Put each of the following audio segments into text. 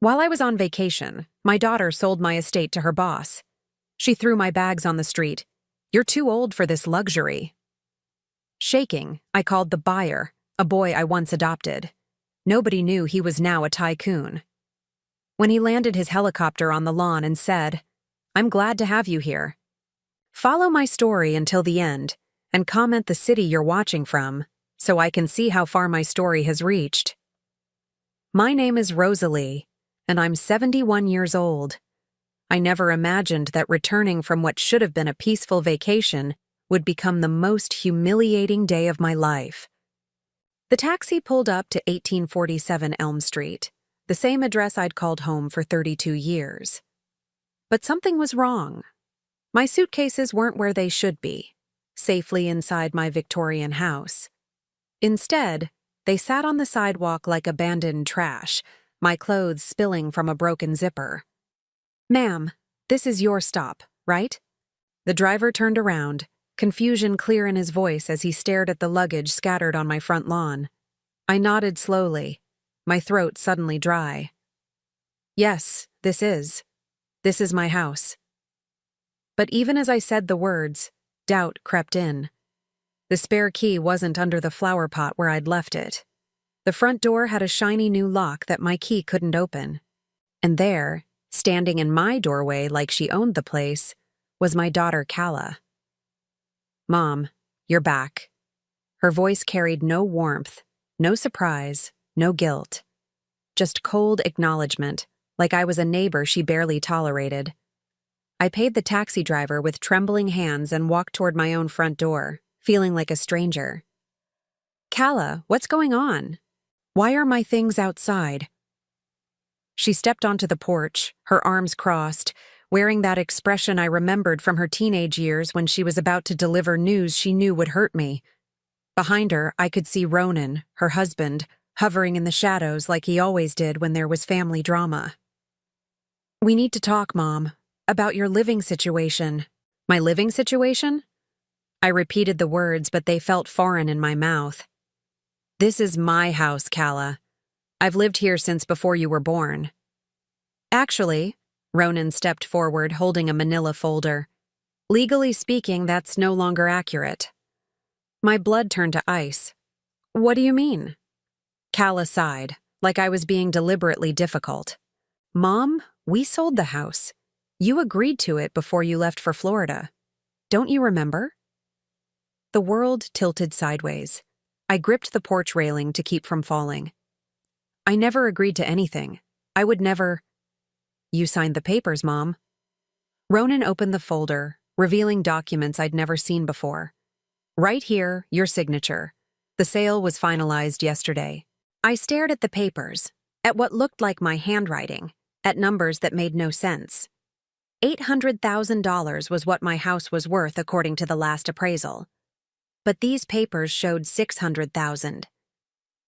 While I was on vacation, my daughter sold my estate to her boss. She threw my bags on the street. "You're too old for this luxury." Shaking, I called the buyer, a boy I once adopted. Nobody knew he was now a tycoon. When he landed his helicopter on the lawn and said, "I'm glad to have you here. Follow my story until the end and comment the city you're watching from so I can see how far my story has reached." My name is Rosalie, and I'm 71 years old. I never imagined that returning from what should have been a peaceful vacation would become the most humiliating day of my life. The taxi pulled up to 1847 Elm Street, the same address I'd called home for 32 years. But something was wrong. My suitcases weren't where they should be, safely inside my Victorian house. Instead, they sat on the sidewalk like abandoned trash, my clothes spilling from a broken zipper. "Ma'am, this is your stop, right?" The driver turned around, confusion clear in his voice as he stared at the luggage scattered on my front lawn. I nodded slowly, my throat suddenly dry. "Yes, this is. This is my house." But even as I said the words, doubt crept in. The spare key wasn't under the flower pot where I'd left it. The front door had a shiny new lock that my key couldn't open. And there, standing in my doorway like she owned the place, was my daughter Calla. "Mom, you're back." Her voice carried no warmth, no surprise, no guilt. Just cold acknowledgement, like I was a neighbor she barely tolerated. I paid the taxi driver with trembling hands and walked toward my own front door, feeling like a stranger. "Calla, what's going on? Why are my things outside?" She stepped onto the porch, her arms crossed, wearing that expression I remembered from her teenage years when she was about to deliver news she knew would hurt me. Behind her, I could see Ronan, her husband, hovering in the shadows like he always did when there was family drama. "We need to talk, Mom, about your living situation." "My living situation?" I repeated the words, but they felt foreign in my mouth. "This is my house, Calla. I've lived here since before you were born." "Actually," Ronan stepped forward, holding a manila folder. "Legally speaking, that's no longer accurate." My blood turned to ice. "What do you mean?" Calla sighed, like I was being deliberately difficult. "Mom, we sold the house. You agreed to it before you left for Florida. Don't you remember?" The world tilted sideways. I gripped the porch railing to keep from falling. "I never agreed to anything. I would never—" "You signed the papers, Mom." Ronan opened the folder, revealing documents I'd never seen before. "Right here, your signature. The sale was finalized yesterday." I stared at the papers, at what looked like my handwriting, at numbers that made no sense. $800,000 was what my house was worth according to the last appraisal. But these papers showed $600,000.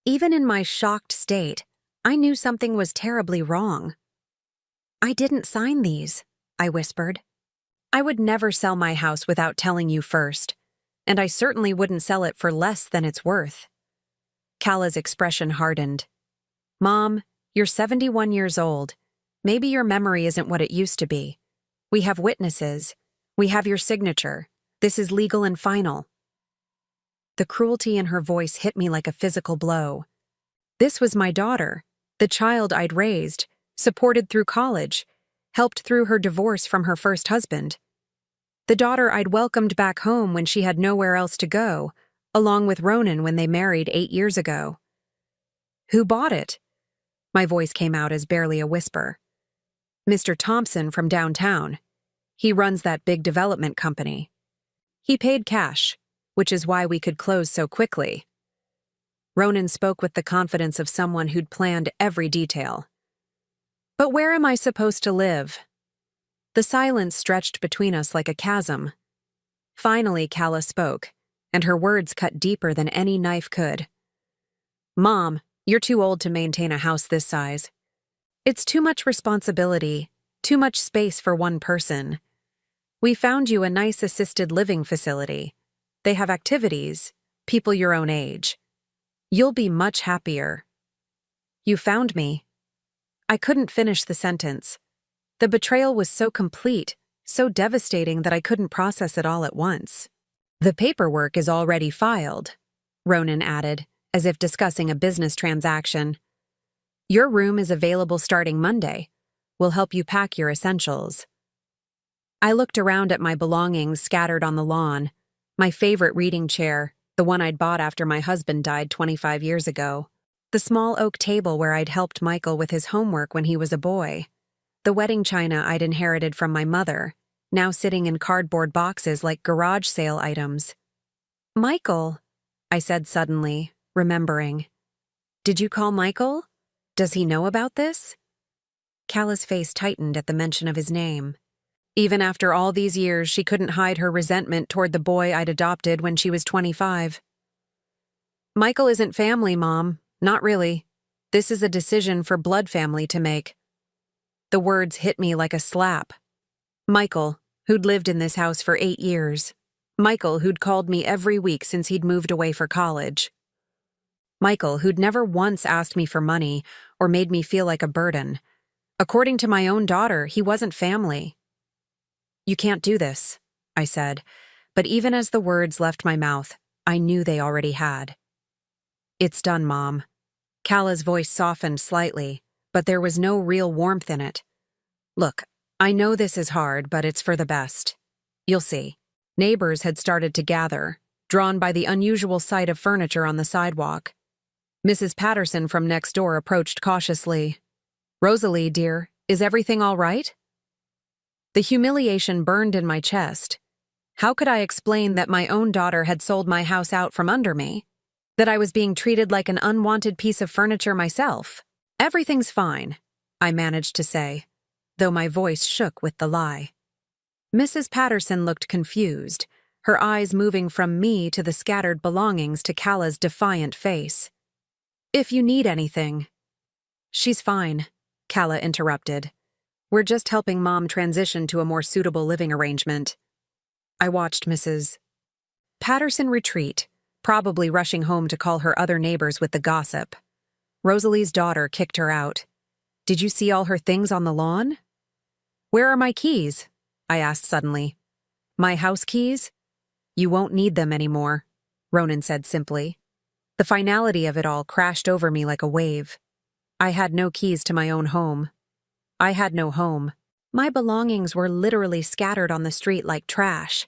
Even in my shocked state, I knew something was terribly wrong. "I didn't sign these," I whispered. "I would never sell my house without telling you first, and I certainly wouldn't sell it for less than it's worth." Calla's expression hardened. "Mom, you're 71 years old. Maybe your memory isn't what it used to be. We have witnesses. We have your signature. This is legal and final." The cruelty in her voice hit me like a physical blow. This was my daughter, the child I'd raised, supported through college, helped through her divorce from her first husband. The daughter I'd welcomed back home when she had nowhere else to go, along with Ronan when they married 8 years ago. "Who bought it?" My voice came out as barely a whisper. "Mr. Thompson from downtown. He runs that big development company. He paid cash, which is why we could close so quickly." Ronan spoke with the confidence of someone who'd planned every detail. "But where am I supposed to live?" The silence stretched between us like a chasm. Finally, Calla spoke, and her words cut deeper than any knife could. "Mom, you're too old to maintain a house this size. It's too much responsibility, too much space for one person. We found you a nice assisted living facility. They have activities, people your own age. You'll be much happier." "You found me?" I couldn't finish the sentence. The betrayal was so complete, so devastating that I couldn't process it all at once. The paperwork is already filed, Ronan added, as if discussing a business transaction. Your room is available starting Monday. We'll help you pack your essentials. I looked around at my belongings scattered on the lawn. My favorite reading chair, the one I'd bought after my husband died 25 years ago. The small oak table where I'd helped Michael with his homework when he was a boy. The wedding china I'd inherited from my mother, now sitting in cardboard boxes like garage sale items. Michael, I said suddenly, remembering. Did you call Michael? Does he know about this? Calla's face tightened at the mention of his name. Even after all these years, she couldn't hide her resentment toward the boy I'd adopted when she was 25. Michael isn't family, Mom. Not really. This is a decision for blood family to make. The words hit me like a slap. Michael, who'd lived in this house for 8 years. Michael, who'd called me every week since he'd moved away for college. Michael, who'd never once asked me for money or made me feel like a burden. According to my own daughter, he wasn't family. You can't do this, I said, but even as the words left my mouth, I knew they already had. It's done, Mom. Calla's voice softened slightly, but there was no real warmth in it. Look, I know this is hard, but it's for the best. You'll see. Neighbors had started to gather, drawn by the unusual sight of furniture on the sidewalk. Mrs. Patterson from next door approached cautiously. Rosalie, dear, is everything all right? The humiliation burned in my chest. How could I explain that my own daughter had sold my house out from under me? That I was being treated like an unwanted piece of furniture myself? Everything's fine, I managed to say, though my voice shook with the lie. Mrs. Patterson looked confused, her eyes moving from me to the scattered belongings to Calla's defiant face. If you need anything. She's fine, Calla interrupted. We're just helping Mom transition to a more suitable living arrangement. I watched Mrs. Patterson retreat, probably rushing home to call her other neighbors with the gossip. Rosalie's daughter kicked her out. Did you see all her things on the lawn? Where are my keys? I asked suddenly. My house keys? You won't need them anymore, Ronan said simply. The finality of it all crashed over me like a wave. I had no keys to my own home. I had no home. My belongings were literally scattered on the street like trash.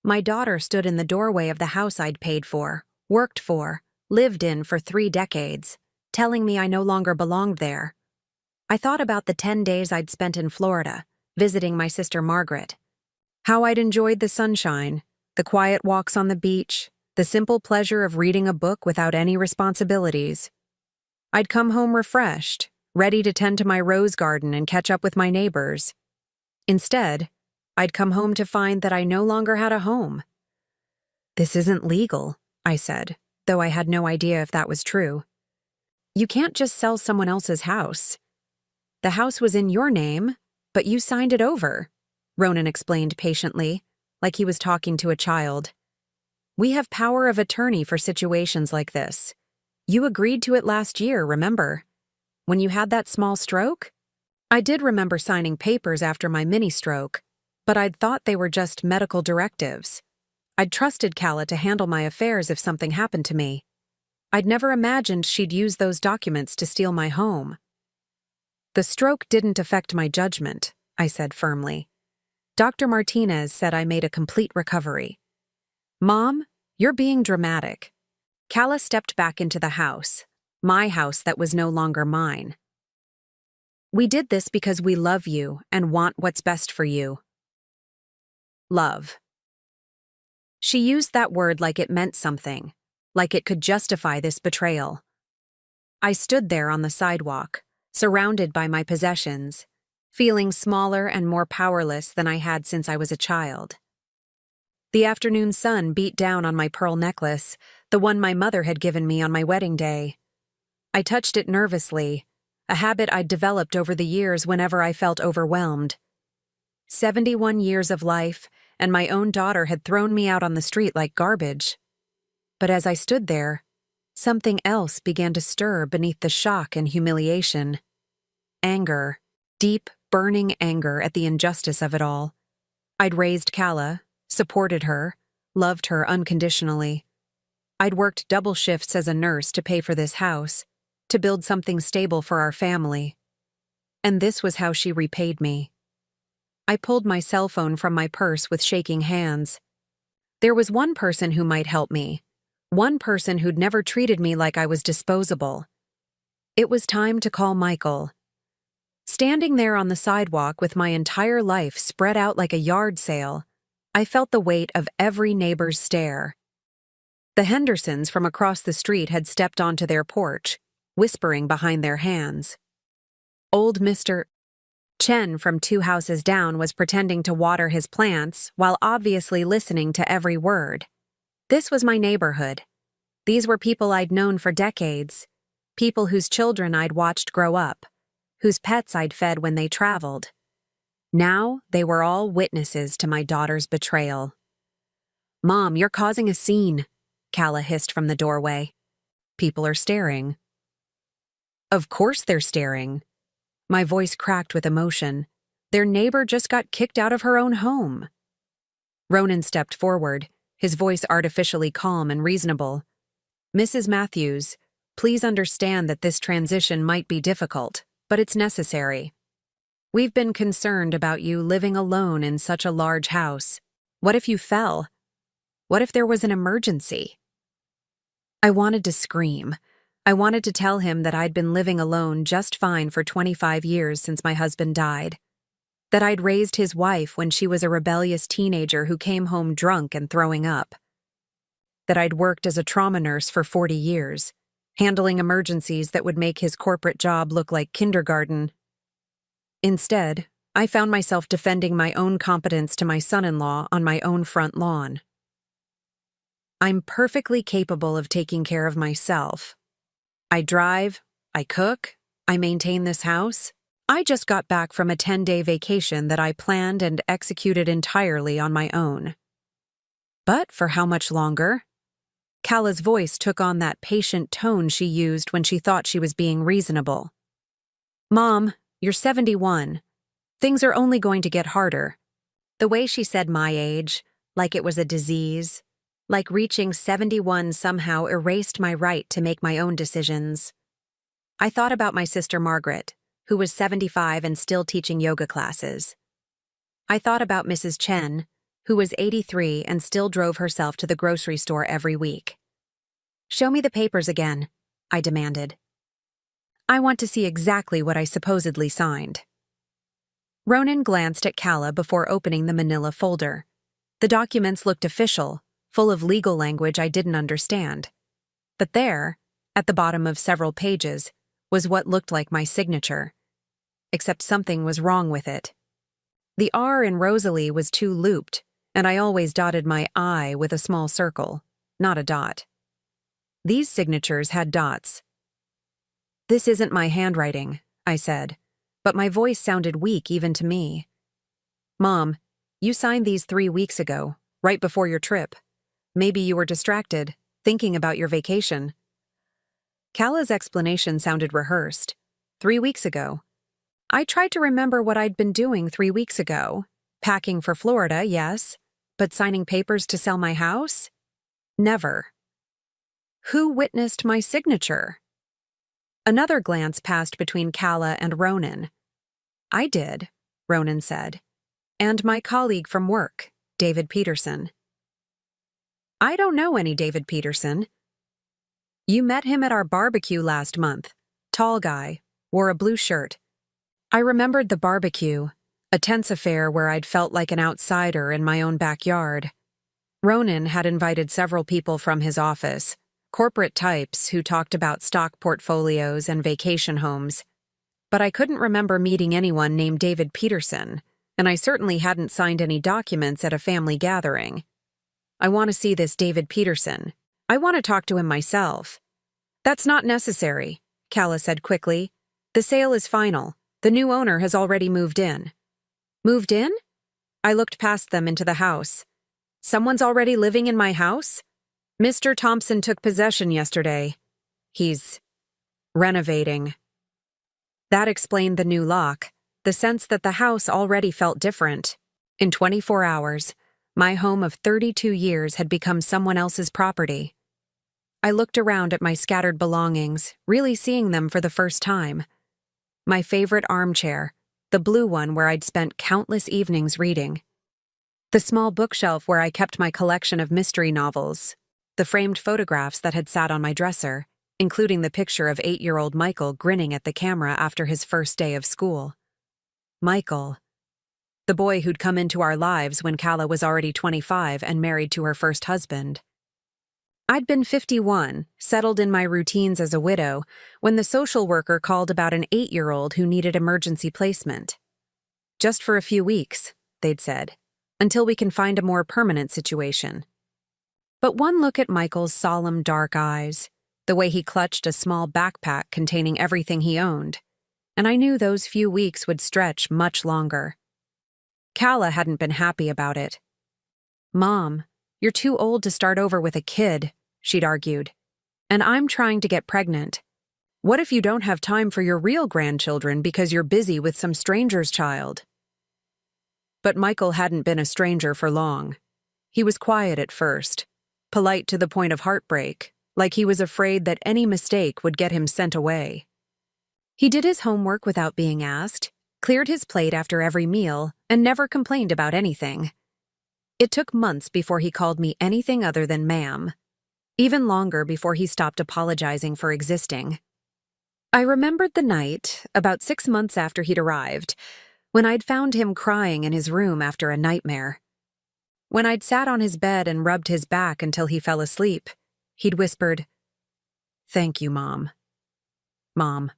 My daughter stood in the doorway of the house I'd paid for, worked for, lived in for 3 decades, telling me I no longer belonged there. I thought about the 10 days I'd spent in Florida, visiting my sister Margaret. How I'd enjoyed the sunshine, the quiet walks on the beach, the simple pleasure of reading a book without any responsibilities. I'd come home refreshed, ready to tend to my rose garden and catch up with my neighbors. Instead, I'd come home to find that I no longer had a home. This isn't legal, I said, though I had no idea if that was true. You can't just sell someone else's house. The house was in your name, but you signed it over, Ronan explained patiently, like he was talking to a child. We have power of attorney for situations like this. You agreed to it last year, remember? When you had that small stroke? I did remember signing papers after my mini-stroke, but I'd thought they were just medical directives. I'd trusted Calla to handle my affairs if something happened to me. I'd never imagined she'd use those documents to steal my home. The stroke didn't affect my judgment, I said firmly. Dr. Martinez said I made a complete recovery. Mom, you're being dramatic. Calla stepped back into the house, my house that was no longer mine. We did this because we love you and want what's best for you. Love. She used that word like it meant something, like it could justify this betrayal. I stood there on the sidewalk, surrounded by my possessions, feeling smaller and more powerless than I had since I was a child. The afternoon sun beat down on my pearl necklace, the one my mother had given me on my wedding day. I touched it nervously, a habit I'd developed over the years whenever I felt overwhelmed. 71 years of life, and my own daughter had thrown me out on the street like garbage. But as I stood there, something else began to stir beneath the shock and humiliation. anger, deep, burning anger at the injustice of it all. I'd raised Calla, supported her, loved her unconditionally. I'd worked double shifts as a nurse to pay for this house, to build something stable for our family. And this was how she repaid me. I pulled my cell phone from my purse with shaking hands. There was one person who might help me, one person who'd never treated me like I was disposable. It was time to call Michael. Standing there on the sidewalk with my entire life spread out like a yard sale, I felt the weight of every neighbor's stare. The Hendersons from across the street had stepped onto their porch, whispering behind their hands. Old Mr. Chen from 2 houses down was pretending to water his plants while obviously listening to every word. This was my neighborhood. These were people I'd known for decades, people whose children I'd watched grow up, whose pets I'd fed when they traveled. Now they were all witnesses to my daughter's betrayal. "Mom, you're causing a scene," Calla hissed from the doorway. "People are staring." "Of course they're staring." My voice cracked with emotion. Their neighbor just got kicked out of her own home. Ronan stepped forward, his voice artificially calm and reasonable. "Mrs. Matthews, please understand that this transition might be difficult, but it's necessary. We've been concerned about you living alone in such a large house. What if you fell? What if there was an emergency?" I wanted to scream. I wanted to tell him that I'd been living alone just fine for 25 years since my husband died. That I'd raised his wife when she was a rebellious teenager who came home drunk and throwing up. That I'd worked as a trauma nurse for 40 years, handling emergencies that would make his corporate job look like kindergarten. Instead, I found myself defending my own competence to my son-in-law on my own front lawn. "I'm perfectly capable of taking care of myself. I drive, I cook, I maintain this house. I just got back from a 10-day vacation that I planned and executed entirely on my own." "But for how much longer?" Calla's voice took on that patient tone she used when she thought she was being reasonable. "Mom, you're 71. Things are only going to get harder." The way she said my age, like it was a disease, like reaching 71 somehow erased my right to make my own decisions. I thought about my sister Margaret, who was 75 and still teaching yoga classes. I thought about Mrs. Chen, who was 83 and still drove herself to the grocery store every week. "Show me the papers again," I demanded. "I want to see exactly what I supposedly signed." Ronan glanced at Calla before opening the manila folder. The documents looked official, full of legal language I didn't understand. But there, at the bottom of several pages, was what looked like my signature. Except something was wrong with it. The R in Rosalie was too looped, and I always dotted my I with a small circle, not a dot. These signatures had dots. "This isn't my handwriting," I said, but my voice sounded weak even to me. "Mom, you signed these 3 weeks ago, right before your trip. Maybe you were distracted, thinking about your vacation." Calla's explanation sounded rehearsed. 3 weeks ago. I tried to remember what I'd been doing 3 weeks ago. Packing for Florida, yes, but signing papers to sell my house? Never. Who witnessed my signature? Another glance passed between Calla and Ronan. "I did," Ronan said. "And my colleague from work, David Peterson." "I don't know any David Peterson." "You met him at our barbecue last month. Tall guy, wore a blue shirt." I remembered the barbecue, a tense affair where I'd felt like an outsider in my own backyard. Ronan had invited several people from his office, corporate types who talked about stock portfolios and vacation homes. But I couldn't remember meeting anyone named David Peterson, and I certainly hadn't signed any documents at a family gathering. "I want to see this David Peterson. I want to talk to him myself." "That's not necessary," Calla said quickly. "The sale is final. The new owner has already moved in." "Moved in?" I looked past them into the house. "Someone's already living in my house?" "Mr. Thompson took possession yesterday. He's renovating." That explained the new lock, the sense that the house already felt different. In 24 hours, my home of 32 years had become someone else's property. I looked around at my scattered belongings, really seeing them for the first time. My favorite armchair, the blue one where I'd spent countless evenings reading. The small bookshelf where I kept my collection of mystery novels. The framed photographs that had sat on my dresser, including the picture of 8-year-old Michael grinning at the camera after his first day of school. Michael. The boy who'd come into our lives when Kala was already 25 and married to her first husband. I'd been 51, settled in my routines as a widow, when the social worker called about an 8-year-old who needed emergency placement. Just for a few weeks, they'd said, until we can find a more permanent situation. But one look at Michael's solemn dark eyes, the way he clutched a small backpack containing everything he owned, and I knew those few weeks would stretch much longer. Kala hadn't been happy about it. "Mom, you're too old to start over with a kid," she'd argued. "And I'm trying to get pregnant. What if you don't have time for your real grandchildren because you're busy with some stranger's child?" But Michael hadn't been a stranger for long. He was quiet at first, polite to the point of heartbreak, like he was afraid that any mistake would get him sent away. He did his homework without being asked, cleared his plate after every meal, and never complained about anything. It took months before he called me anything other than ma'am. Even longer before he stopped apologizing for existing. I remembered the night, about 6 months after he'd arrived, when I'd found him crying in his room after a nightmare. When I'd sat on his bed and rubbed his back until he fell asleep, he'd whispered, "Thank you, Mom." Mom.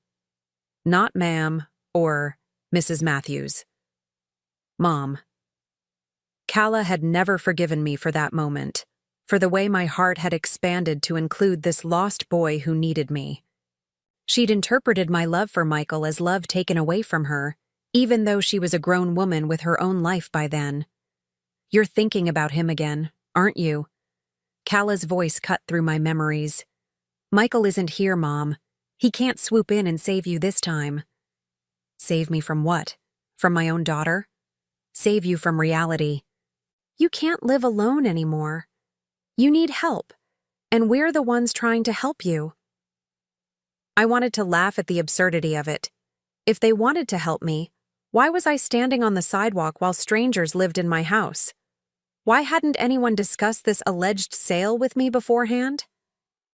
Not ma'am or Mrs. Matthews. Mom. Kala had never forgiven me for that moment, for the way my heart had expanded to include this lost boy who needed me. She'd interpreted my love for Michael as love taken away from her, even though she was a grown woman with her own life by then. "You're thinking about him again, aren't you?" Kala's voice cut through my memories. "Michael isn't here, Mom. He can't swoop in and save you this time." Save me from what? From my own daughter? Save you from reality. You can't live alone anymore. You need help, and we're the ones trying to help you. I wanted to laugh at the absurdity of it. If they wanted to help me, why was I standing on the sidewalk while strangers lived in my house? Why hadn't anyone discussed this alleged sale with me beforehand?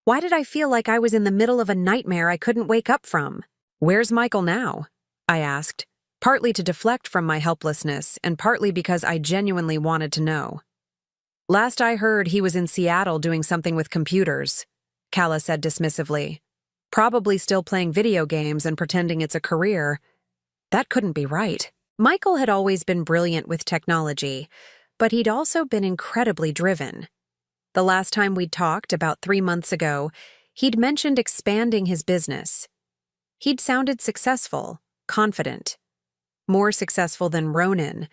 Why did I feel like I was in the middle of a nightmare I couldn't wake up from? "Where's Michael now?" I asked, partly to deflect from my helplessness and partly because I genuinely wanted to know. "Last I heard, he was in Seattle doing something with computers," Kala said dismissively. "Probably still playing video games and pretending it's a career." That couldn't be right. Michael had always been brilliant with technology, but he'd also been incredibly driven. The last time we'd talked, about 3 months ago, he'd mentioned expanding his business. He'd sounded successful, confident. More successful than Ronan,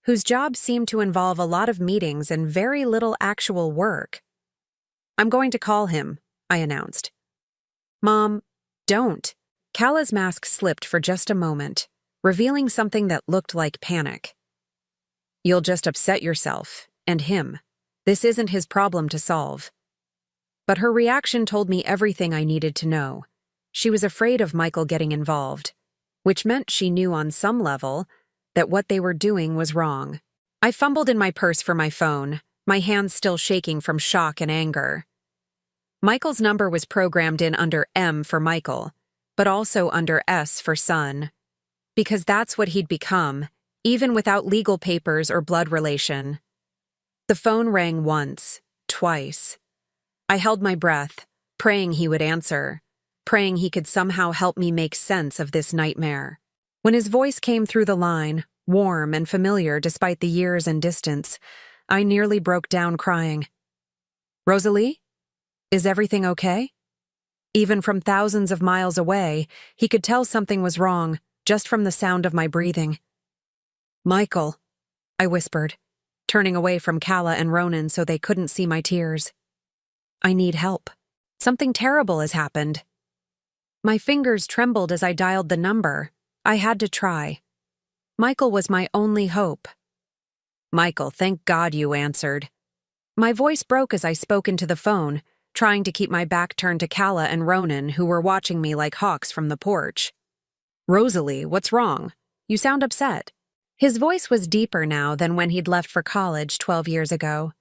whose job seemed to involve a lot of meetings and very little actual work. "I'm going to call him," I announced. "Mom, don't." Kala's mask slipped for just a moment, revealing something that looked like panic. "You'll just upset yourself, and him. This isn't his problem to solve." But her reaction told me everything I needed to know. She was afraid of Michael getting involved, which meant she knew on some level that what they were doing was wrong. I fumbled in my purse for my phone, my hands still shaking from shock and anger. Michael's number was programmed in under M for Michael, but also under S for son, because that's what he'd become, even without legal papers or blood relation. The phone rang once, twice. I held my breath, praying he would answer, praying he could somehow help me make sense of this nightmare. When his voice came through the line, warm and familiar despite the years and distance, I nearly broke down crying. "Rosalie? Is everything okay?" Even from thousands of miles away, he could tell something was wrong, just from the sound of my breathing. "Michael," I whispered, turning away from Kala and Ronan so they couldn't see my tears. "I need help. Something terrible has happened." My fingers trembled as I dialed the number. I had to try. Michael was my only hope. Michael, thank God you answered. My voice broke as I spoke into the phone, trying to keep my back turned to Calla and Ronan, who were watching me like hawks from the porch. Rosalie, what's wrong? You sound upset. His voice was deeper now than when he'd left for college 12 years ago,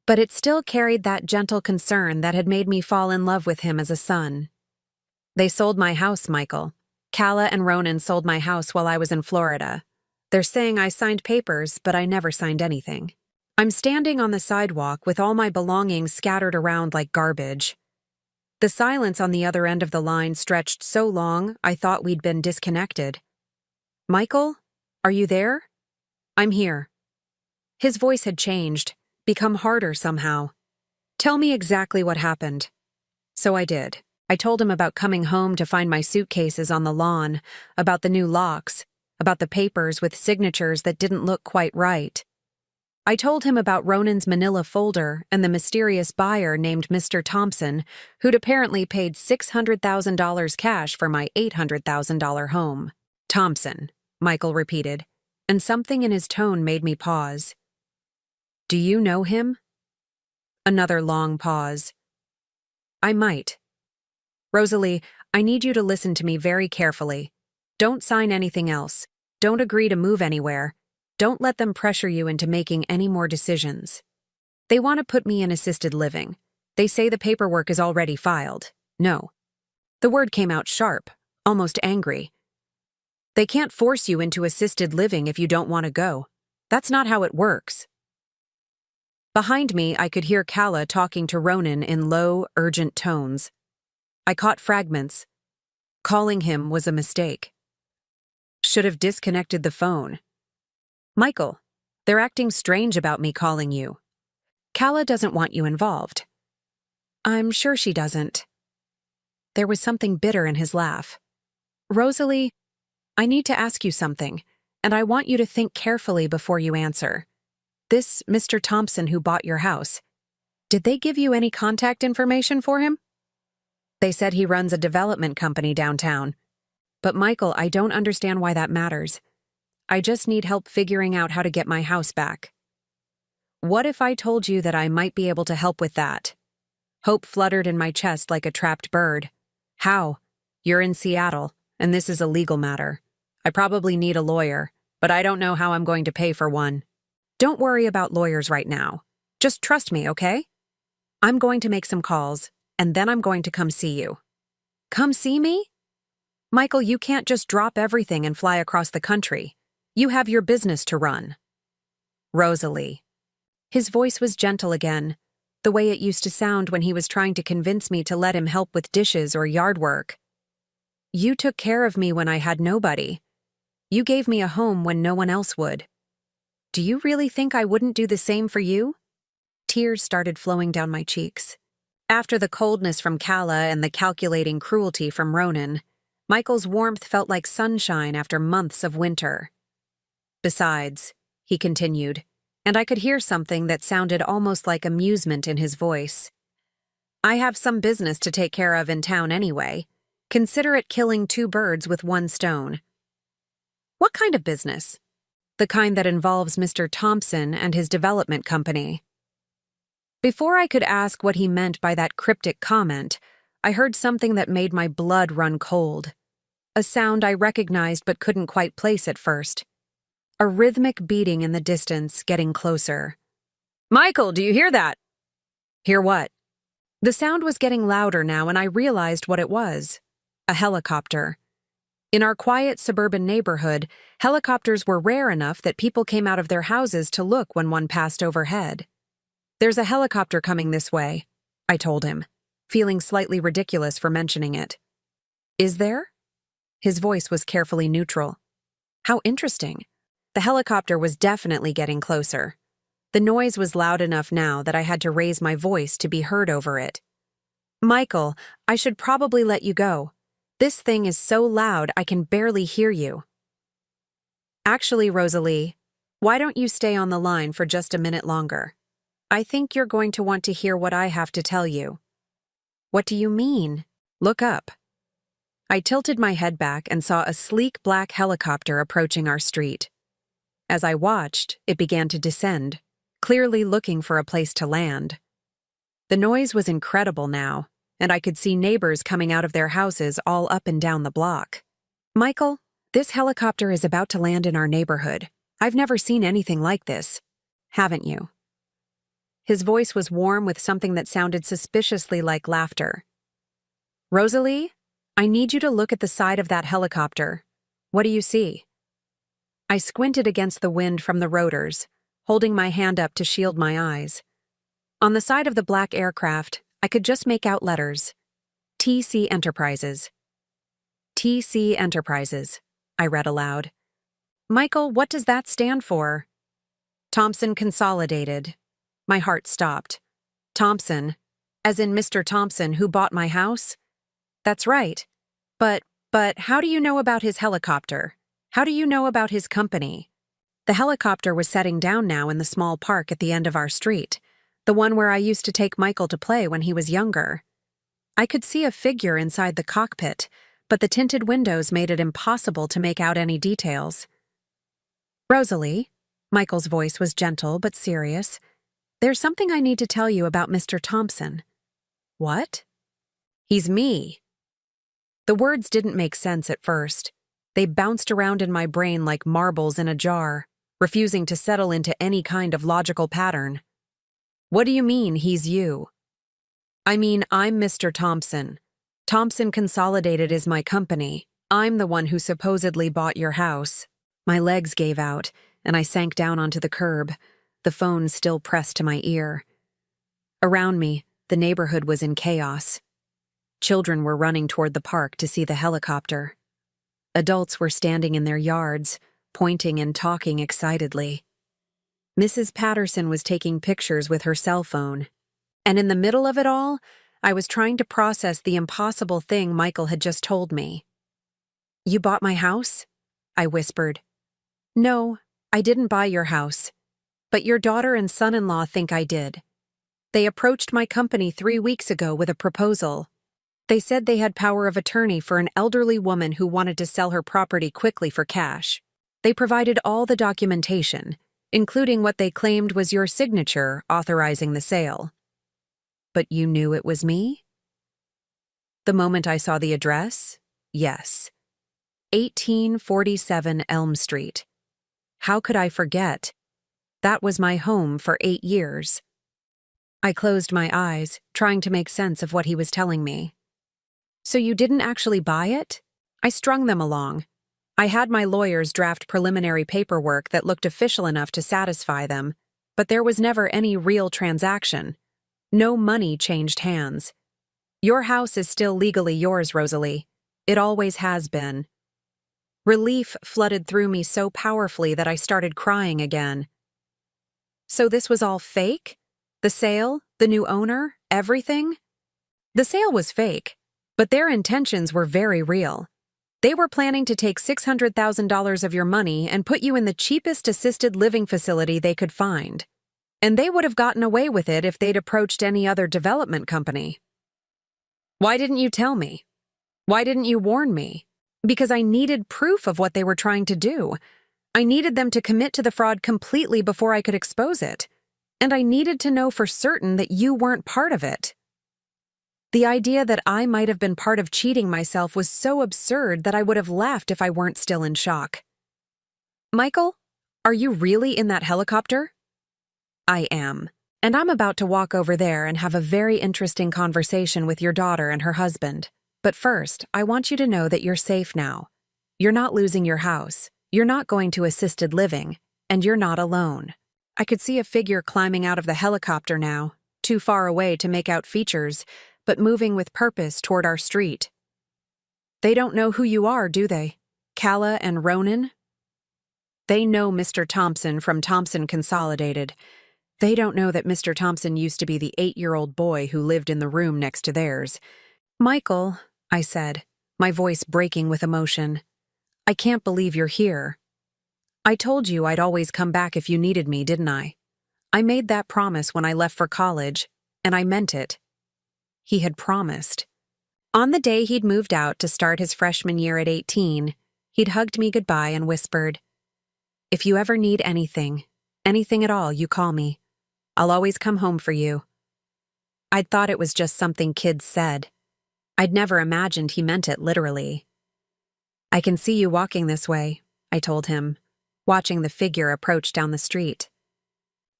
but it still carried that gentle concern that had made me fall in love with him as a son. They sold my house, Michael. Calla and Ronan sold my house while I was in Florida. They're saying I signed papers, but I never signed anything. I'm standing on the sidewalk with all my belongings scattered around like garbage. The silence on the other end of the line stretched so long I thought we'd been disconnected. Michael, are you there? I'm here. His voice had changed, become harder somehow. Tell me exactly what happened. So I did. I told him about coming home to find my suitcases on the lawn, about the new locks, about the papers with signatures that didn't look quite right. I told him about Ronan's manila folder and the mysterious buyer named Mr. Thompson, who'd apparently paid $600,000 cash for my $800,000 home. Thompson, Michael repeated, and something in his tone made me pause. Do you know him? Another long pause. I might. Rosalie, I need you to listen to me very carefully. Don't sign anything else. Don't agree to move anywhere. Don't let them pressure you into making any more decisions. They want to put me in assisted living. They say the paperwork is already filed. No. The word came out sharp, almost angry. They can't force you into assisted living if you don't want to go. That's not how it works. Behind me, I could hear Calla talking to Ronan in low, urgent tones. I caught fragments. Calling him was a mistake. Should have disconnected the phone. Michael, they're acting strange about me calling you. Calla doesn't want you involved. I'm sure she doesn't. There was something bitter in his laugh. Rosalie, I need to ask you something, and I want you to think carefully before you answer. This Mr. Thompson who bought your house, did they give you any contact information for him? They said he runs a development company downtown. But Michael, I don't understand why that matters. I just need help figuring out how to get my house back. What if I told you that I might be able to help with that? Hope fluttered in my chest like a trapped bird. How? You're in Seattle, and this is a legal matter. I probably need a lawyer, but I don't know how I'm going to pay for one. Don't worry about lawyers right now. Just trust me, okay? I'm going to make some calls, and then I'm going to come see you. Come see me? Michael, you can't just drop everything and fly across the country. You have your business to run. Rosalie. His voice was gentle again, the way it used to sound when he was trying to convince me to let him help with dishes or yard work. You took care of me when I had nobody. You gave me a home when no one else would. Do you really think I wouldn't do the same for you? Tears started flowing down my cheeks. After the coldness from Calla and the calculating cruelty from Ronan, Michael's warmth felt like sunshine after months of winter. Besides, he continued, and I could hear something that sounded almost like amusement in his voice. I have some business to take care of in town anyway. Consider it killing two birds with one stone. What kind of business? The kind that involves Mr. Thompson and his development company. Before I could ask what he meant by that cryptic comment, I heard something that made my blood run cold. A sound I recognized but couldn't quite place at first. A rhythmic beating in the distance, getting closer. Michael, do you hear that? Hear what? The sound was getting louder now, and I realized what it was. A helicopter. In our quiet suburban neighborhood, helicopters were rare enough that people came out of their houses to look when one passed overhead. There's a helicopter coming this way, I told him, feeling slightly ridiculous for mentioning it. Is there? His voice was carefully neutral. How interesting. The helicopter was definitely getting closer. The noise was loud enough now that I had to raise my voice to be heard over it. Michael, I should probably let you go. This thing is so loud I can barely hear you. Actually, Rosalie, why don't you stay on the line for just a minute longer? I think you're going to want to hear what I have to tell you. What do you mean? Look up. I tilted my head back and saw a sleek black helicopter approaching our street. As I watched, it began to descend, clearly looking for a place to land. The noise was incredible now, and I could see neighbors coming out of their houses all up and down the block. "Michael, this helicopter is about to land in our neighborhood. I've never seen anything like this. Haven't you?" His voice was warm with something that sounded suspiciously like laughter. "Rosalie, I need you to look at the side of that helicopter. What do you see?" I squinted against the wind from the rotors, holding my hand up to shield my eyes. On the side of the black aircraft, I could just make out letters. TC Enterprises. TC Enterprises, I read aloud. "Michael, what does that stand for?" "Thompson Consolidated." My heart stopped. "Thompson, as in Mr. Thompson who bought my house?" "That's right. But how do you know about his helicopter? How do you know about his company?" The helicopter was setting down now in the small park at the end of our street, the one where I used to take Michael to play when he was younger. I could see a figure inside the cockpit, but the tinted windows made it impossible to make out any details. "Rosalie," Michael's voice was gentle but serious, "there's something I need to tell you about Mr. Thompson." "What?" "He's me." The words didn't make sense at first. They bounced around in my brain like marbles in a jar, refusing to settle into any kind of logical pattern. "What do you mean, he's you?" "I mean, I'm Mr. Thompson. Thompson Consolidated is my company. I'm the one who supposedly bought your house." My legs gave out, and I sank down onto the curb, the phone still pressed to my ear. Around me, the neighborhood was in chaos. Children were running toward the park to see the helicopter. Adults were standing in their yards, pointing and talking excitedly. Mrs. Patterson was taking pictures with her cell phone. And in the middle of it all, I was trying to process the impossible thing Michael had just told me. "You bought my house?" I whispered. "No, I didn't buy your house. But your daughter and son-in-law think I did. They approached my company 3 weeks ago with a proposal. They said they had power of attorney for an elderly woman who wanted to sell her property quickly for cash. They provided all the documentation, including what they claimed was your signature authorizing the sale." "But you knew it was me?" "The moment I saw the address, yes. 1847 Elm Street. How could I forget? That was my home for 8 years. I closed my eyes, trying to make sense of what he was telling me. "So you didn't actually buy it?" I strung them along. I had my lawyers draft preliminary paperwork that looked official enough to satisfy them, but there was never any real transaction. No money changed hands. Your house is still legally yours, Rosalie. It always has been. Relief flooded through me so powerfully that I started crying again. So this was all fake? The sale, the new owner, everything? The sale was fake, but their intentions were very real. They were planning to take $600,000 of your money and put you in the cheapest assisted living facility they could find. And they would have gotten away with it if they'd approached any other development company. Why didn't you tell me? Why didn't you warn me? Because I needed proof of what they were trying to do. I needed them to commit to the fraud completely before I could expose it. And I needed to know for certain that you weren't part of it. The idea that I might have been part of cheating myself was so absurd that I would have laughed if I weren't still in shock. "Michael, are you really in that helicopter?" "I am. And I'm about to walk over there and have a very interesting conversation with your daughter and her husband. But first, I want you to know that you're safe now. You're not losing your house. You're not going to assisted living. And you're not alone." I could see a figure climbing out of the helicopter now, too far away to make out features, but moving with purpose toward our street. "They don't know who you are, do they? Kala and Ronan?" "They know Mr. Thompson from Thompson Consolidated. They don't know that Mr. Thompson used to be the 8-year-old boy who lived in the room next to theirs." "Michael," I said, my voice breaking with emotion, "I can't believe you're here. I told you I'd always come back if you needed me, didn't I? I made that promise when I left for college, and I meant it." He had promised. On the day he'd moved out to start his freshman year at 18, he'd hugged me goodbye and whispered, "If you ever need anything, anything at all, you call me. I'll always come home for you." I'd thought it was just something kids said. I'd never imagined he meant it literally. "I can see you walking this way," I told him, watching the figure approach down the street.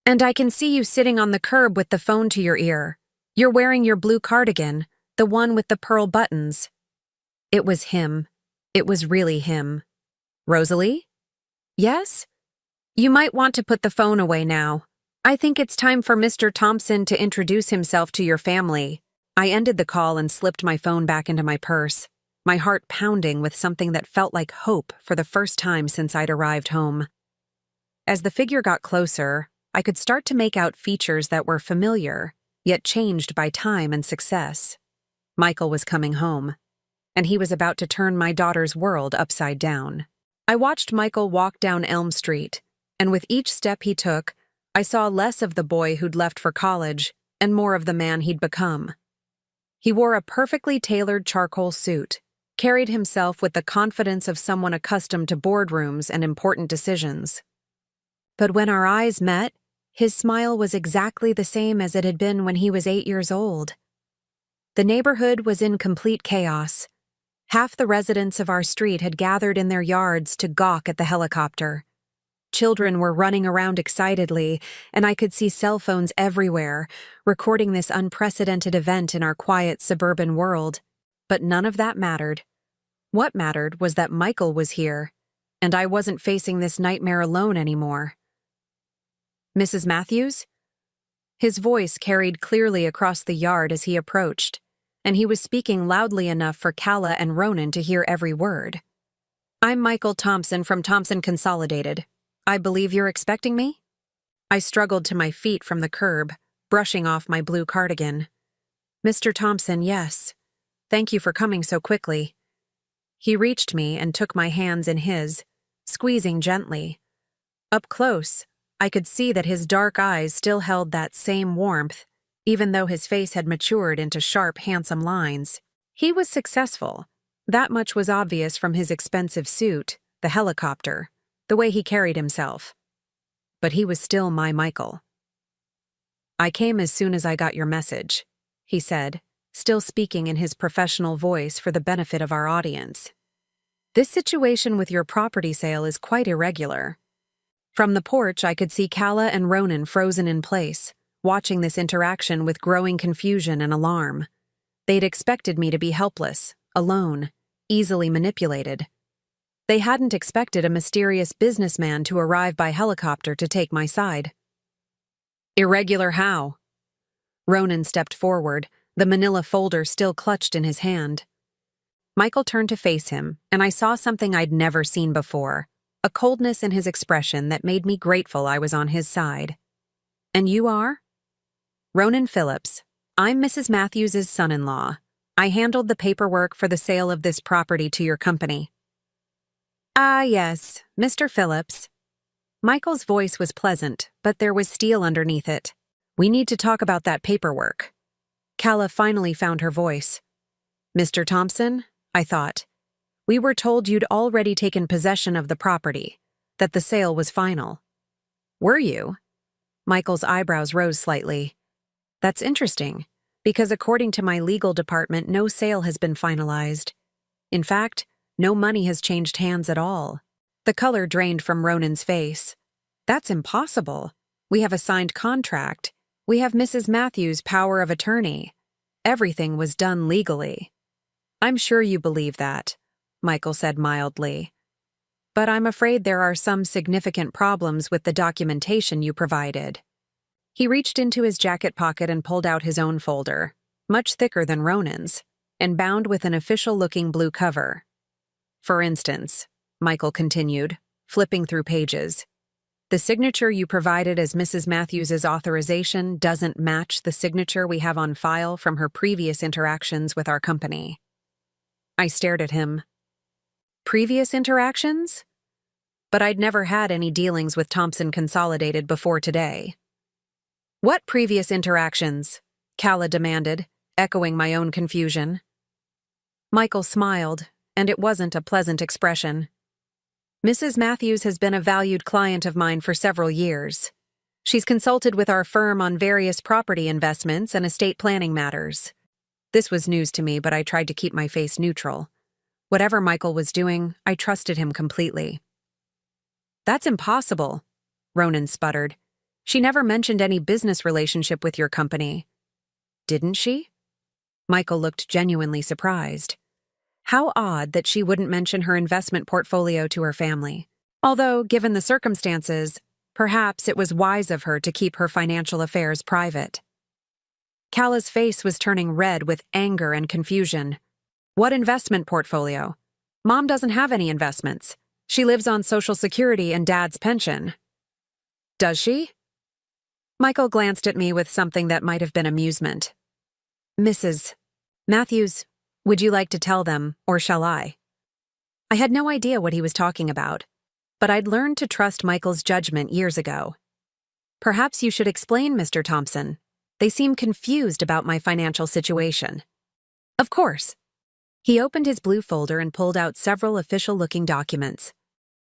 "And I can see you sitting on the curb with the phone to your ear. You're wearing your blue cardigan, the one with the pearl buttons." It was him. It was really him. "Rosalie?" "Yes?" "You might want to put the phone away now. I think it's time for Mr. Thompson to introduce himself to your family." I ended the call and slipped my phone back into my purse, my heart pounding with something that felt like hope for the first time since I'd arrived home. As the figure got closer, I could start to make out features that were familiar, yet changed by time and success. Michael was coming home, and he was about to turn my daughter's world upside down. I watched Michael walk down Elm Street, and with each step he took, I saw less of the boy who'd left for college and more of the man he'd become. He wore a perfectly tailored charcoal suit, carried himself with the confidence of someone accustomed to boardrooms and important decisions. But when our eyes met, his smile was exactly the same as it had been when he was 8 years old. The neighborhood was in complete chaos. Half the residents of our street had gathered in their yards to gawk at the helicopter. Children were running around excitedly, and I could see cell phones everywhere, recording this unprecedented event in our quiet suburban world. But none of that mattered. What mattered was that Michael was here, and I wasn't facing this nightmare alone anymore. "Mrs. Matthews?" His voice carried clearly across the yard as he approached, and he was speaking loudly enough for Calla and Ronan to hear every word. "I'm Michael Thompson from Thompson Consolidated. I believe you're expecting me?" I struggled to my feet from the curb, brushing off my blue cardigan. "Mr. Thompson, yes. Thank you for coming so quickly." He reached me and took my hands in his, squeezing gently. Up close, I could see that his dark eyes still held that same warmth, even though his face had matured into sharp, handsome lines. He was successful. That much was obvious from his expensive suit, the helicopter, the way he carried himself. But he was still my Michael. "I came as soon as I got your message," he said, still speaking in his professional voice for the benefit of our audience. "This situation with your property sale is quite irregular." From the porch, I could see Calla and Ronan frozen in place, watching this interaction with growing confusion and alarm. They'd expected me to be helpless, alone, easily manipulated. They hadn't expected a mysterious businessman to arrive by helicopter to take my side. "Irregular how?" Ronan stepped forward, the manila folder still clutched in his hand. Michael turned to face him, and I saw something I'd never seen before, a coldness in his expression that made me grateful I was on his side. "And you are?" "Ronan Phillips. I'm Mrs. Matthews' son-in-law. I handled the paperwork for the sale of this property to your company." "Ah, yes, Mr. Phillips." Michael's voice was pleasant, but there was steel underneath it. "We need to talk about that paperwork." Calla finally found her voice. "Mr. Thompson," I thought, "we were told you'd already taken possession of the property, that the sale was final." "Were you?" Michael's eyebrows rose slightly. "That's interesting, because according to my legal department, no sale has been finalized. In fact, no money has changed hands at all." The color drained from Ronan's face. "That's impossible. We have a signed contract. We have Mrs. Matthews' power of attorney. Everything was done legally." "I'm sure you believe that," Michael said mildly. "But I'm afraid there are some significant problems with the documentation you provided." He reached into his jacket pocket and pulled out his own folder, much thicker than Ronan's, and bound with an official-looking blue cover. "For instance," Michael continued, flipping through pages, "the signature you provided as Mrs. Matthews' authorization doesn't match the signature we have on file from her previous interactions with our company." I stared at him. Previous interactions? But I'd never had any dealings with Thompson Consolidated before today. "What previous interactions?" Calla demanded, echoing my own confusion. Michael smiled, and it wasn't a pleasant expression. Mrs. Matthews has been a valued client of mine for several years. She's consulted with our firm on various property investments and estate planning matters. This was news to me, but I tried to keep my face neutral. Whatever Michael was doing, I trusted him completely. That's impossible, Ronan sputtered. She never mentioned any business relationship with your company. Didn't she? Michael looked genuinely surprised. How odd that she wouldn't mention her investment portfolio to her family. Although, given the circumstances, perhaps it was wise of her to keep her financial affairs private. Calla's face was turning red with anger and confusion. What investment portfolio? Mom doesn't have any investments. She lives on Social Security and Dad's pension. Does she? Michael glanced at me with something that might have been amusement. Mrs. Matthews, would you like to tell them, or shall I? I had no idea what he was talking about, but I'd learned to trust Michael's judgment years ago. Perhaps you should explain, Mr. Thompson. They seem confused about my financial situation. Of course. He opened his blue folder and pulled out several official-looking documents.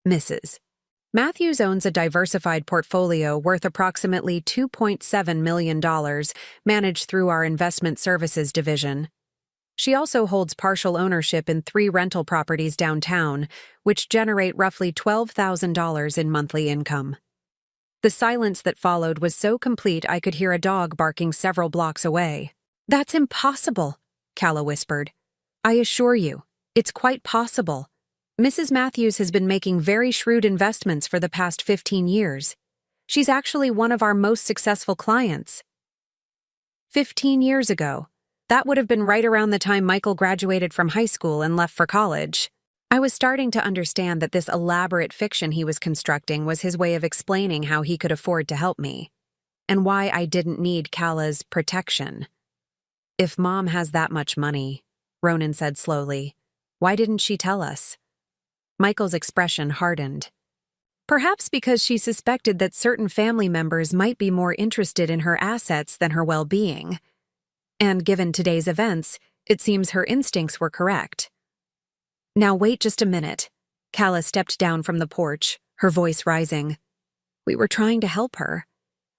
Mrs. Matthews owns a diversified portfolio worth approximately $2.7 million, managed through our investment services division. She also holds partial ownership in 3 rental properties downtown, which generate roughly $12,000 in monthly income. The silence that followed was so complete I could hear a dog barking several blocks away. That's impossible, Calla whispered. I assure you, it's quite possible. Mrs. Matthews has been making very shrewd investments for the past 15 years. She's actually one of our most successful clients. 15 years ago. That would have been right around the time Michael graduated from high school and left for college. I was starting to understand that this elaborate fiction he was constructing was his way of explaining how he could afford to help me, and why I didn't need Calla's protection. If Mom has that much money, Ronan said slowly, why didn't she tell us? Michael's expression hardened. Perhaps because she suspected that certain family members might be more interested in her assets than her well-being. And given today's events, it seems her instincts were correct. Now wait just a minute. Calla stepped down from the porch, her voice rising. We were trying to help her.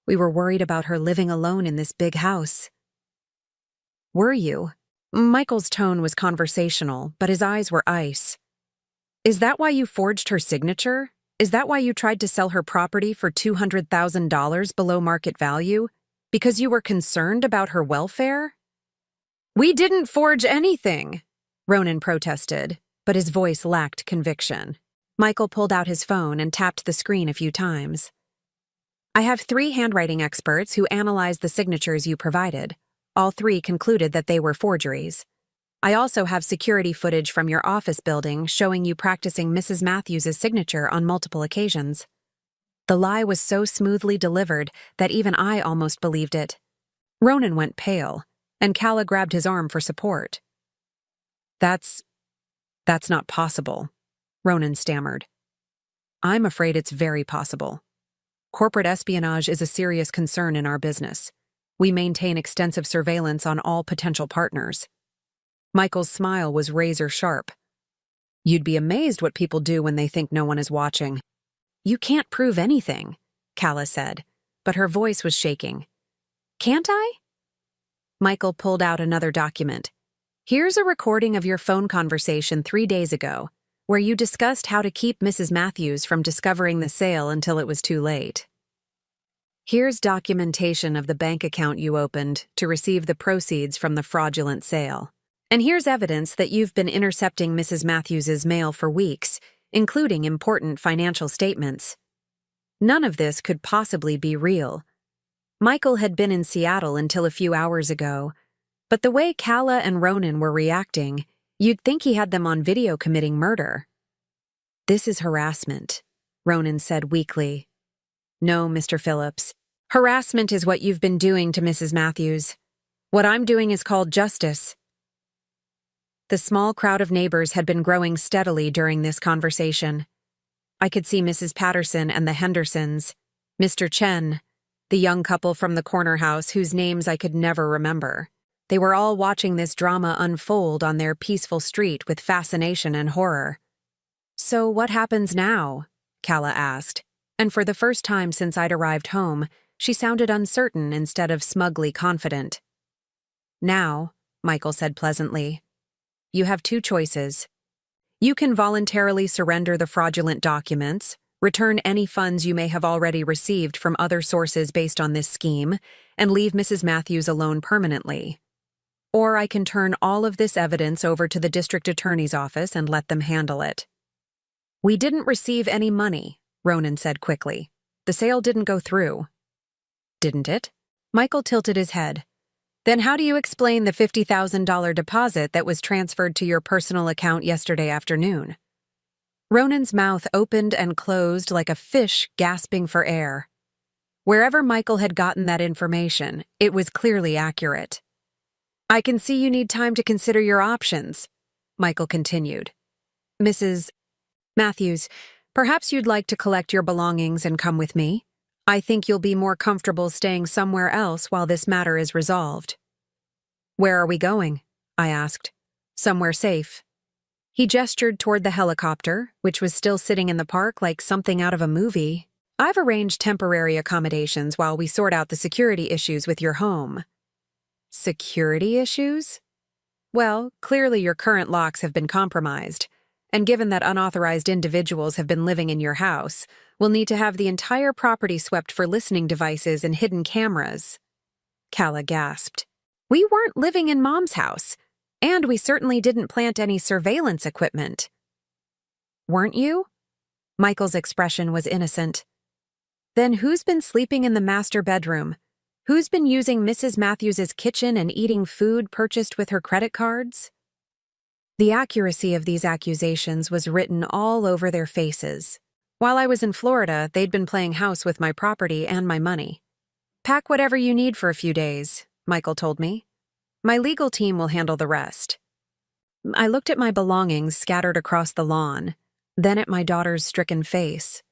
We were worried about her living alone in this big house. Were you? Michael's tone was conversational, but his eyes were ice. Is that why you forged her signature? Is that why you tried to sell her property for $200,000 below market value? Because you were concerned about her welfare? We didn't forge anything, Ronan protested, but his voice lacked conviction. Michael pulled out his phone and tapped the screen a few times. I have 3 handwriting experts who analyzed the signatures you provided. All 3 concluded that they were forgeries. I also have security footage from your office building showing you practicing Mrs. Matthews' signature on multiple occasions. The lie was so smoothly delivered that even I almost believed it. Ronan went pale, and Calla grabbed his arm for support. That's not possible, Ronan stammered. I'm afraid it's very possible. Corporate espionage is a serious concern in our business. We maintain extensive surveillance on all potential partners. Michael's smile was razor-sharp. You'd be amazed what people do when they think no one is watching. You can't prove anything, Calla said, but her voice was shaking. Can't I? Michael pulled out another document. Here's a recording of your phone conversation 3 days ago, where you discussed how to keep Mrs. Matthews from discovering the sale until it was too late. Here's documentation of the bank account you opened to receive the proceeds from the fraudulent sale. And here's evidence that you've been intercepting Mrs. Matthews's mail for weeks, including important financial statements. None of this could possibly be real. Michael had been in Seattle until a few hours ago, but the way Calla and Ronan were reacting, you'd think he had them on video committing murder. This is harassment, Ronan said weakly. No, Mr. Phillips. Harassment is what you've been doing to Mrs. Matthews. What I'm doing is called justice. The small crowd of neighbors had been growing steadily during this conversation. I could see Mrs. Patterson and the Hendersons, Mr. Chen, the young couple from the corner house whose names I could never remember, They were all watching this drama unfold on their peaceful street with fascination and horror. "So what happens now?" Calla asked, and for the first time since I'd arrived home, she sounded uncertain instead of smugly confident. "Now," Michael said pleasantly, "you have two choices. You can voluntarily surrender the fraudulent documents, return any funds you may have already received from other sources based on this scheme, and leave Mrs. Matthews alone permanently. Or I can turn all of this evidence over to the district attorney's office and let them handle it." "We didn't receive any money," Ronan said quickly. "The sale didn't go through." "Didn't it?" Michael tilted his head. "Then how do you explain the $50,000 deposit that was transferred to your personal account yesterday afternoon?" Ronan's mouth opened and closed like a fish gasping for air. Wherever Michael had gotten that information, it was clearly accurate. "I can see you need time to consider your options," Michael continued. "Mrs. Matthews, perhaps you'd like to collect your belongings and come with me? I think you'll be more comfortable staying somewhere else while this matter is resolved." "Where are we going?" I asked. "Somewhere safe." He gestured toward the helicopter, which was still sitting in the park like something out of a movie. "I've arranged temporary accommodations while we sort out the security issues with your home." "Security issues?" "Well, clearly your current locks have been compromised, and given that unauthorized individuals have been living in your house, we'll need to have the entire property swept for listening devices and hidden cameras." Calla gasped. "We weren't living in Mom's house, and we certainly didn't plant any surveillance equipment." "Weren't you?" Michael's expression was innocent. "Then who's been sleeping in the master bedroom? Who's been using Mrs. Matthews's kitchen and eating food purchased with her credit cards?" The accuracy of these accusations was written all over their faces. While I was in Florida, they'd been playing house with my property and my money. "Pack whatever you need for a few days," Michael told me. "My legal team will handle the rest." I looked at my belongings scattered across the lawn, then at my daughter's stricken face,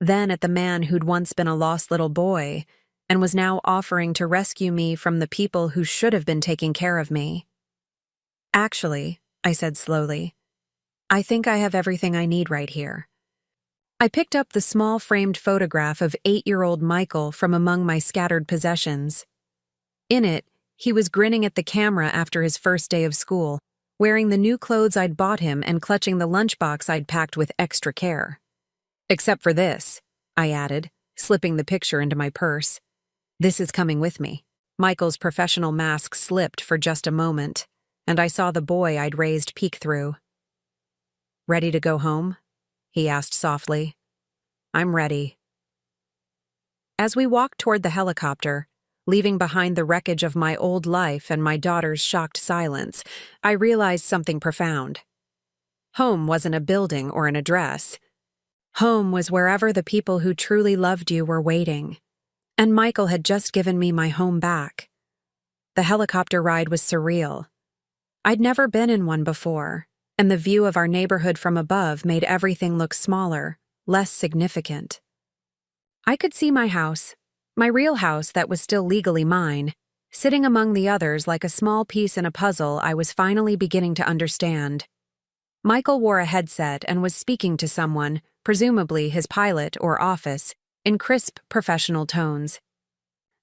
then at the man who'd once been a lost little boy and was now offering to rescue me from the people who should have been taking care of me. "Actually," I said slowly, "I think I have everything I need right here." I picked up the small framed photograph of 8-year-old Michael from among my scattered possessions. In it, he was grinning at the camera after his first day of school, wearing the new clothes I'd bought him and clutching the lunchbox I'd packed with extra care. "Except for this," I added, slipping the picture into my purse. "This is coming with me." Michael's professional mask slipped for just a moment, and I saw the boy I'd raised peek through. "Ready to go home?" he asked softly. "I'm ready." As we walked toward the helicopter, leaving behind the wreckage of my old life and my daughter's shocked silence, I realized something profound. Home wasn't a building or an address. Home was wherever the people who truly loved you were waiting. And Michael had just given me my home back. The helicopter ride was surreal. I'd never been in one before, and the view of our neighborhood from above made everything look smaller, less significant. I could see my house, my real house that was still legally mine, sitting among the others like a small piece in a puzzle I was finally beginning to understand. Michael wore a headset and was speaking to someone, presumably his pilot or office, in crisp, professional tones.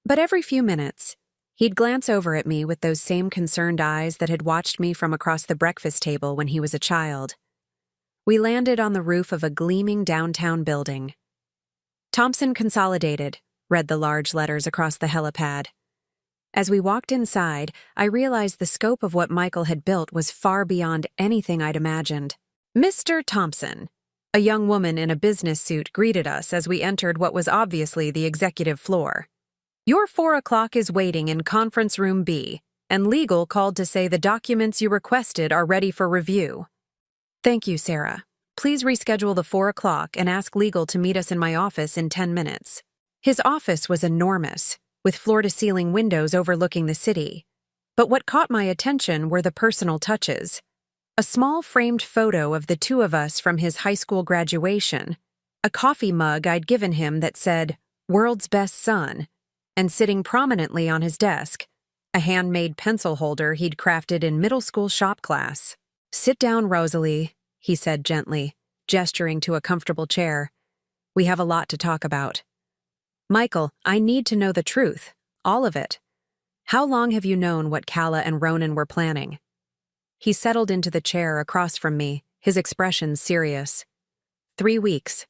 But every few minutes, he'd glance over at me with those same concerned eyes that had watched me from across the breakfast table when he was a child. We landed on the roof of a gleaming downtown building. "Thompson Consolidated," read the large letters across the helipad. As we walked inside, I realized the scope of what Michael had built was far beyond anything I'd imagined. "Mr. Thompson," a young woman in a business suit greeted us as we entered what was obviously the executive floor. "Your 4 o'clock is waiting in Conference Room B, and legal called to say the documents you requested are ready for review." "Thank you, Sarah. Please reschedule the 4 o'clock and ask legal to meet us in my office in 10 minutes. His office was enormous, with floor-to-ceiling windows overlooking the city. But what caught my attention were the personal touches. A small framed photo of the two of us from his high school graduation, a coffee mug I'd given him that said, "World's Best Son," and sitting prominently on his desk, a handmade pencil holder he'd crafted in middle school shop class. "Sit down, Rosalie," he said gently, gesturing to a comfortable chair. "We have a lot to talk about." "Michael, I need to know the truth. All of it. How long have you known what Calla and Ronan were planning?" He settled into the chair across from me, his expression serious. 3 weeks.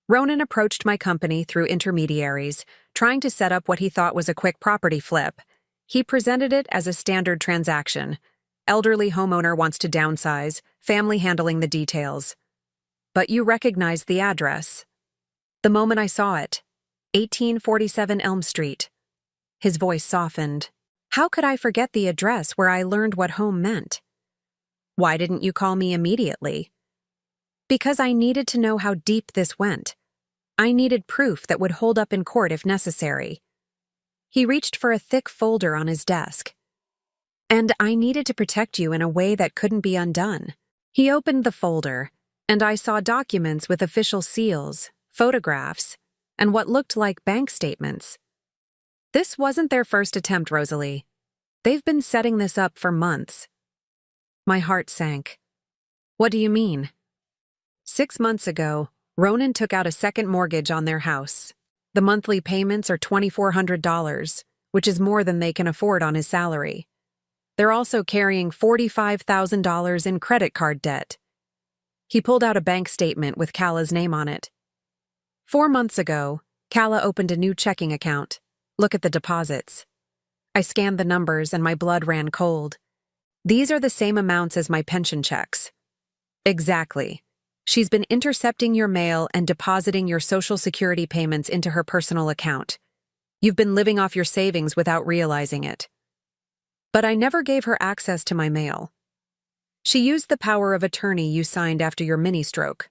Ronan approached my company through intermediaries, trying to set up what he thought was a quick property flip. He presented it as a standard transaction. Elderly homeowner wants to downsize, family handling the details. "But you recognized the address." "The moment I saw it. 1847 Elm Street." His voice softened. "How could I forget the address where I learned what home meant?" "Why didn't you call me immediately?" "Because I needed to know how deep this went. I needed proof that would hold up in court if necessary." He reached for a thick folder on his desk. "And I needed to protect you in a way that couldn't be undone." He opened the folder, and I saw documents with official seals, photographs, and what looked like bank statements. This wasn't their first attempt, Rosalie. They've been setting this up for months. My heart sank. "What do you mean?" 6 months ago, Ronan took out a second mortgage on their house. The monthly payments are $2,400, which is more than they can afford on his salary. They're also carrying $45,000 in credit card debt. He pulled out a bank statement with Calla's name on it. 4 months ago, Calla opened a new checking account. Look at the deposits. I scanned the numbers and my blood ran cold. These are the same amounts as my pension checks. Exactly. She's been intercepting your mail and depositing your Social Security payments into her personal account. You've been living off your savings without realizing it. But I never gave her access to my mail. She used the power of attorney you signed after your mini-stroke.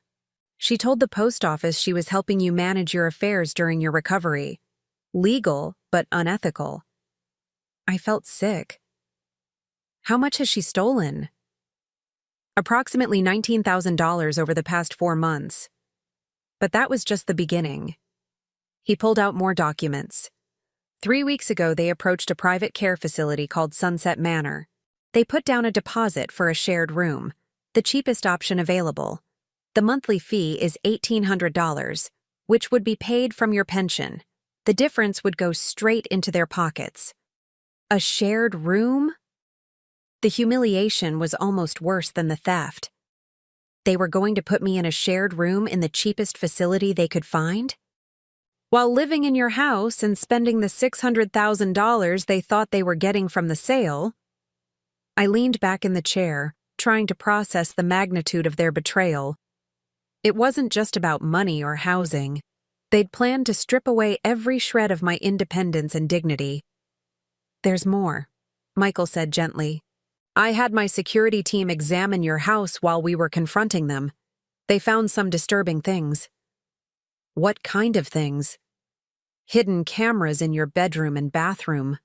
She told the post office she was helping you manage your affairs during your recovery. Legal, but unethical. I felt sick. How much has she stolen? Approximately $19,000 over the past 4 months. But that was just the beginning. He pulled out more documents. 3 weeks ago, they approached a private care facility called Sunset Manor. They put down a deposit for a shared room, the cheapest option available. The monthly fee is $1,800, which would be paid from your pension. The difference would go straight into their pockets. A shared room? The humiliation was almost worse than the theft. They were going to put me in a shared room in the cheapest facility they could find? While living in your house and spending the $600,000 they thought they were getting from the sale. I leaned back in the chair, trying to process the magnitude of their betrayal. It wasn't just about money or housing. They'd planned to strip away every shred of my independence and dignity. "There's more," Michael said gently. "I had my security team examine your house while we were confronting them. They found some disturbing things." "What kind of things?" "Hidden cameras in your bedroom and bathroom."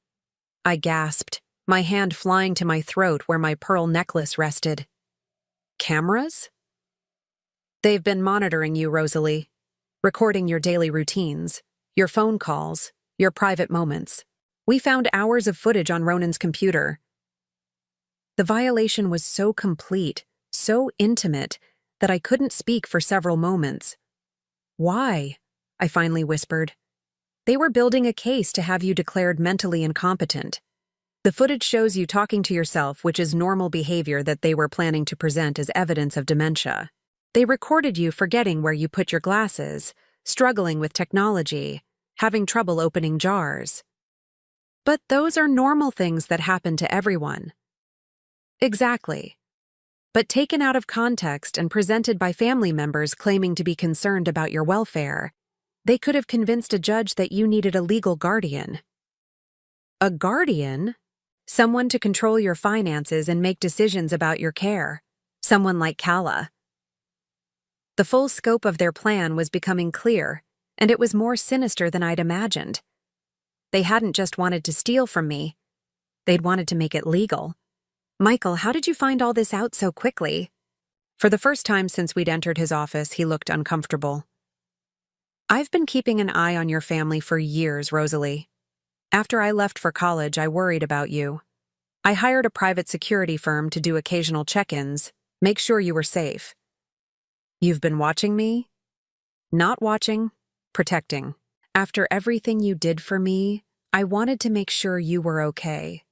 I gasped, my hand flying to my throat where my pearl necklace rested. "Cameras?" "They've been monitoring you, Rosalie, recording your daily routines, your phone calls, your private moments. We found hours of footage on Ronan's computer." The violation was so complete, so intimate, that I couldn't speak for several moments. "Why?" I finally whispered. "They were building a case to have you declared mentally incompetent. The footage shows you talking to yourself, which is normal behavior that they were planning to present as evidence of dementia. They recorded you forgetting where you put your glasses, struggling with technology, having trouble opening jars. But those are normal things that happen to everyone." "Exactly. But taken out of context and presented by family members claiming to be concerned about your welfare, they could have convinced a judge that you needed a legal guardian." "A guardian?" "Someone to control your finances and make decisions about your care. Someone like Calla." The full scope of their plan was becoming clear, and it was more sinister than I'd imagined. They hadn't just wanted to steal from me. They'd wanted to make it legal. "Michael, how did you find all this out so quickly?" For the first time since we'd entered his office, he looked uncomfortable. "I've been keeping an eye on your family for years, Rosalie. After I left for college, I worried about you. I hired a private security firm to do occasional check-ins, make sure you were safe. You've been watching me? Not watching, protecting. After everything you did for me, I wanted to make sure you were okay.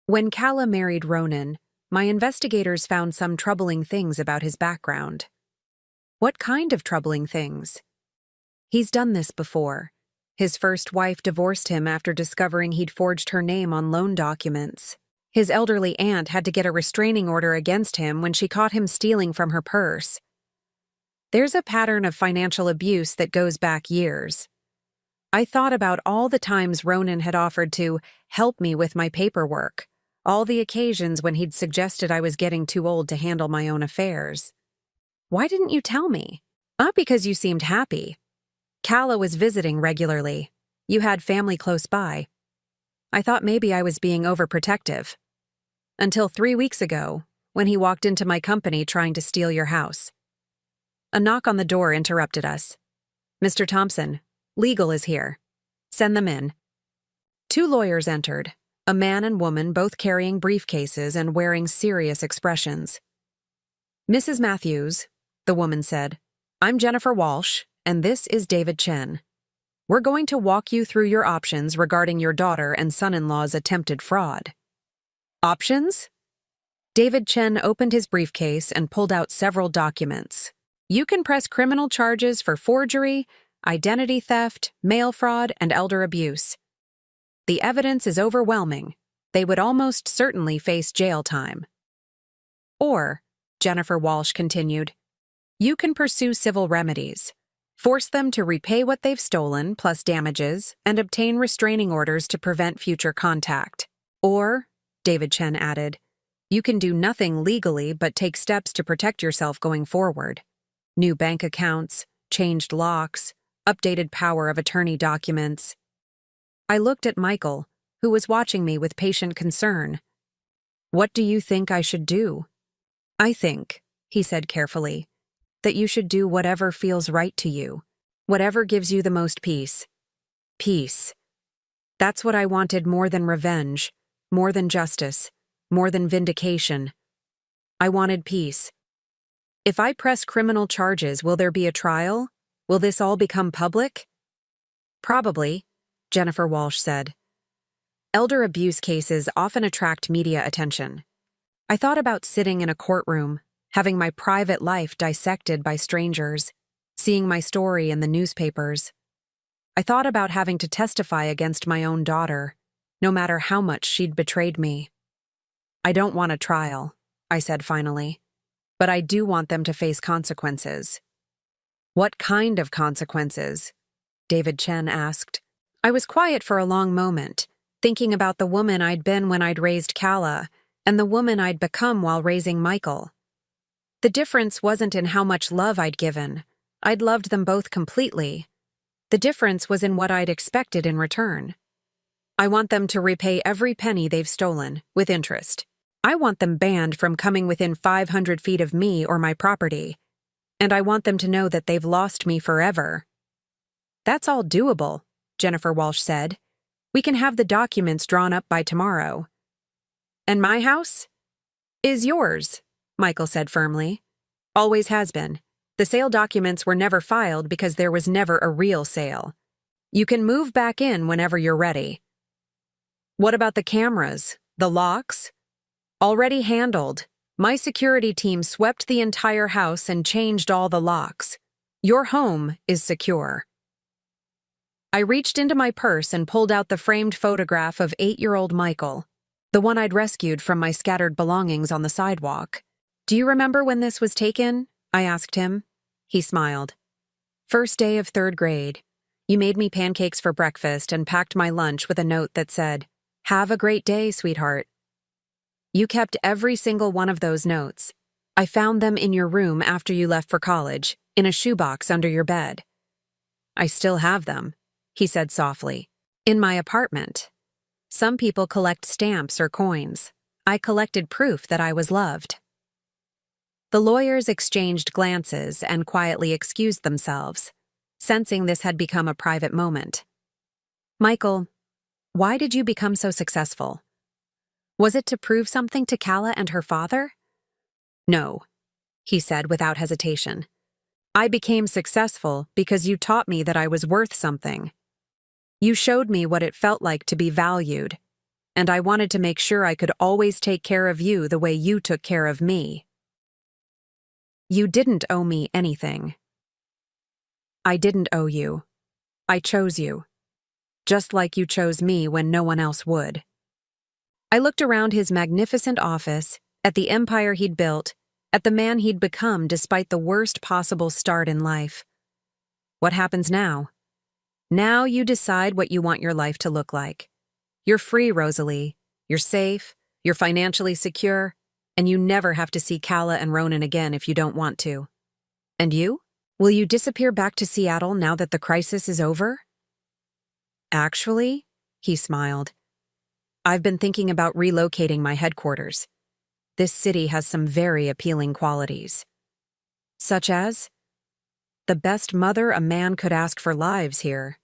When Kala married Ronan, my investigators found some troubling things about his background. What kind of troubling things? He's done this before. His first wife divorced him after discovering he'd forged her name on loan documents. His elderly aunt had to get a restraining order against him when she caught him stealing from her purse. There's a pattern of financial abuse that goes back years. I thought about all the times Ronan had offered to help me with my paperwork, all the occasions when he'd suggested I was getting too old to handle my own affairs. Why didn't you tell me? Not because you seemed happy. Kala was visiting regularly. You had family close by. I thought maybe I was being overprotective. Until 3 weeks ago, when he walked into my company trying to steal your house. A knock on the door interrupted us. Mr. Thompson, legal is here. Send them in. 2 lawyers entered, a man and woman both carrying briefcases and wearing serious expressions. Mrs. Matthews, the woman said, I'm Jennifer Walsh, and this is David Chen. We're going to walk you through your options regarding your daughter and son-in-law's attempted fraud. Options? David Chen opened his briefcase and pulled out several documents. You can press criminal charges for forgery, identity theft, mail fraud, and elder abuse. The evidence is overwhelming. They would almost certainly face jail time. Or, Jennifer Walsh continued, you can pursue civil remedies. Force them to repay what they've stolen, plus damages, and obtain restraining orders to prevent future contact. Or, David Chen added, you can do nothing legally but take steps to protect yourself going forward. New bank accounts, changed locks, updated power of attorney documents. I looked at Michael, who was watching me with patient concern. What do you think I should do? I think, he said carefully, that you should do whatever feels right to you, whatever gives you the most peace. Peace. That's what I wanted more than revenge, more than justice, more than vindication. I wanted peace. If I press criminal charges, will there be a trial? Will this all become public? Probably, Jennifer Walsh said. Elder abuse cases often attract media attention. I thought about sitting in a courtroom, having my private life dissected by strangers, seeing my story in the newspapers. I thought about having to testify against my own daughter, no matter how much she'd betrayed me. I don't want a trial, I said finally, but I do want them to face consequences. What kind of consequences? David Chen asked. I was quiet for a long moment, thinking about the woman I'd been when I'd raised Kala and the woman I'd become while raising Michael. The difference wasn't in how much love I'd given. I'd loved them both completely. The difference was in what I'd expected in return. I want them to repay every penny they've stolen, with interest. I want them banned from coming within 500 feet of me or my property. And I want them to know that they've lost me forever. That's all doable, Jennifer Walsh said. We can have the documents drawn up by tomorrow. And my house? Is yours, Michael said firmly. Always has been. The sale documents were never filed because there was never a real sale. You can move back in whenever you're ready. What about the cameras? The locks? Already handled. My security team swept the entire house and changed all the locks. Your home is secure. I reached into my purse and pulled out the framed photograph of 8-year-old Michael, the one I'd rescued from my scattered belongings on the sidewalk. Do you remember when this was taken? I asked him. He smiled. First day of 3rd grade. You made me pancakes for breakfast and packed my lunch with a note that said, "Have a great day, sweetheart." You kept every single one of those notes. I found them in your room after you left for college, in a shoebox under your bed. I still have them, he said softly. In my apartment. Some people collect stamps or coins. I collected proof that I was loved. The lawyers exchanged glances and quietly excused themselves, sensing this had become a private moment. Michael, Why did you become so successful? Was it to prove something to Calla and her father? No, he said without hesitation. I became successful because you taught me that I was worth something. You showed me what it felt like to be valued, and I wanted to make sure I could always take care of you the way you took care of me. You didn't owe me anything. I didn't owe you. I chose you. Just like you chose me when no one else would. I looked around his magnificent office, at the empire he'd built, at the man he'd become despite the worst possible start in life. What happens now? Now you decide what you want your life to look like. You're free, Rosalie. You're safe, you're financially secure, and you never have to see Calla and Ronan again if you don't want to. And you? Will you disappear back to Seattle now that the crisis is over? Actually, he smiled. I've been thinking about relocating my headquarters. This city has some very appealing qualities. Such as? The best mother a man could ask for lives here.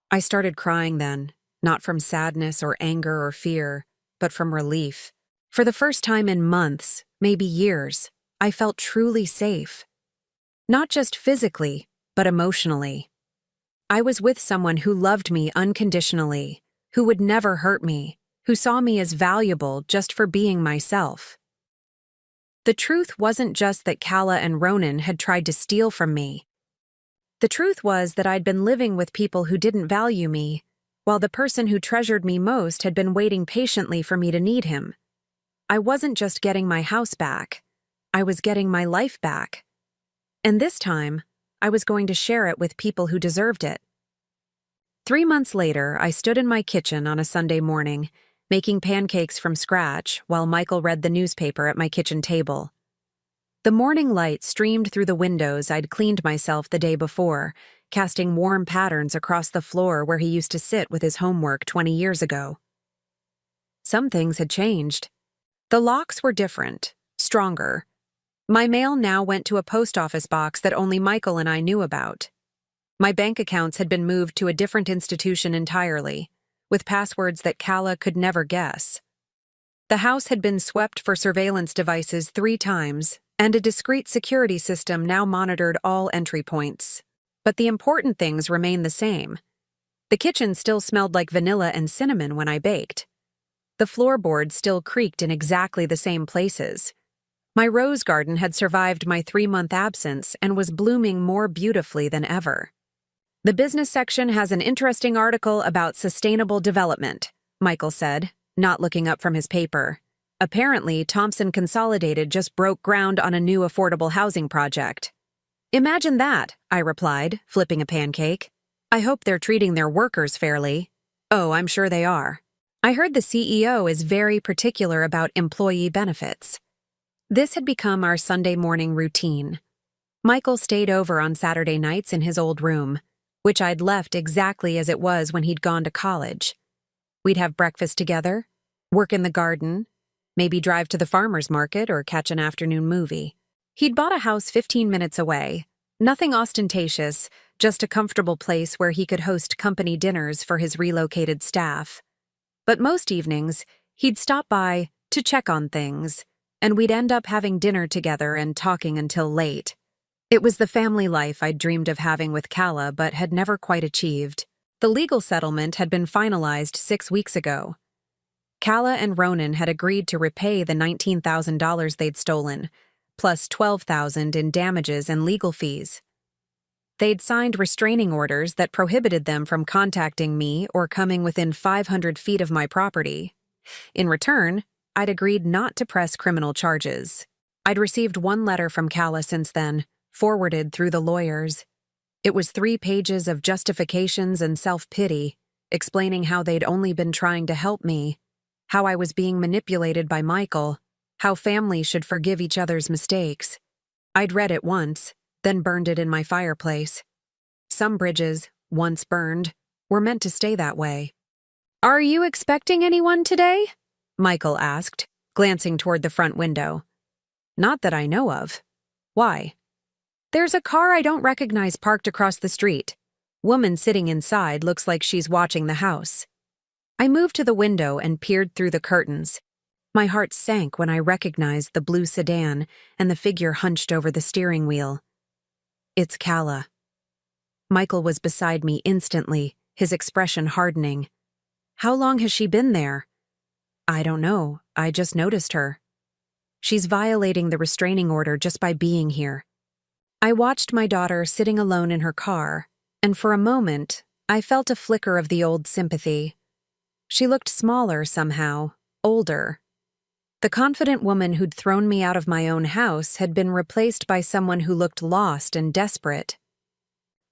I started crying then, not from sadness or anger or fear, but from relief. For the first time in months, maybe years, I felt truly safe. Not just physically, but emotionally. I was with someone who loved me unconditionally, who would never hurt me, who saw me as valuable just for being myself. The truth wasn't just that Calla and Ronan had tried to steal from me. The truth was that I'd been living with people who didn't value me, while the person who treasured me most had been waiting patiently for me to need him. I wasn't just getting my house back. I was getting my life back. And this time, I was going to share it with people who deserved it. 3 months later, I stood in my kitchen on a Sunday morning, making pancakes from scratch while Michael read the newspaper at my kitchen table. The morning light streamed through the windows I'd cleaned myself the day before, casting warm patterns across the floor where he used to sit with his homework 20 years ago. Some things had changed. The locks were different, stronger. My mail now went to a post office box that only Michael and I knew about. My bank accounts had been moved to a different institution entirely, with passwords that Calla could never guess. The house had been swept for surveillance devices 3 times, and a discreet security system now monitored all entry points. But the important things remained the same. The kitchen still smelled like vanilla and cinnamon when I baked. The floorboards still creaked in exactly the same places. My rose garden had survived my 3-month absence and was blooming more beautifully than ever. The business section has an interesting article about sustainable development, Michael said, not looking up from his paper. Apparently, Thompson Consolidated just broke ground on a new affordable housing project. Imagine that, I replied, flipping a pancake. I hope they're treating their workers fairly. Oh, I'm sure they are. I heard the CEO is very particular about employee benefits. This had become our Sunday morning routine. Michael stayed over on Saturday nights in his old room, which I'd left exactly as it was when he'd gone to college. We'd have breakfast together, work in the garden, maybe drive to the farmer's market or catch an afternoon movie. He'd bought a house 15 minutes away, nothing ostentatious, just a comfortable place where he could host company dinners for his relocated staff. But most evenings, he'd stop by to check on things, and we'd end up having dinner together and talking until late. It was the family life I'd dreamed of having with Calla but had never quite achieved. The legal settlement had been finalized 6 weeks ago. Calla and Ronan had agreed to repay the $19,000 they'd stolen, plus $12,000 in damages and legal fees. They'd signed restraining orders that prohibited them from contacting me or coming within 500 feet of my property. In return, I'd agreed not to press criminal charges. I'd received 1 letter from Calla since then, forwarded through the lawyers. It was 3 pages of justifications and self-pity, explaining how they'd only been trying to help me, how I was being manipulated by Michael, how families should forgive each other's mistakes. I'd read it once, then burned it in my fireplace. Some bridges, once burned, were meant to stay that way. "Are you expecting anyone today?" Michael asked, glancing toward the front window. "Not that I know of. Why?" "There's a car I don't recognize parked across the street. Woman sitting inside looks like she's watching the house." I moved to the window and peered through the curtains. My heart sank when I recognized the blue sedan and the figure hunched over the steering wheel. It's Calla. Michael was beside me instantly, his expression hardening. How long has she been there? I don't know, I just noticed her. She's violating the restraining order just by being here. I watched my daughter sitting alone in her car, and for a moment, I felt a flicker of the old sympathy. She looked smaller somehow, older. The confident woman who'd thrown me out of my own house had been replaced by someone who looked lost and desperate.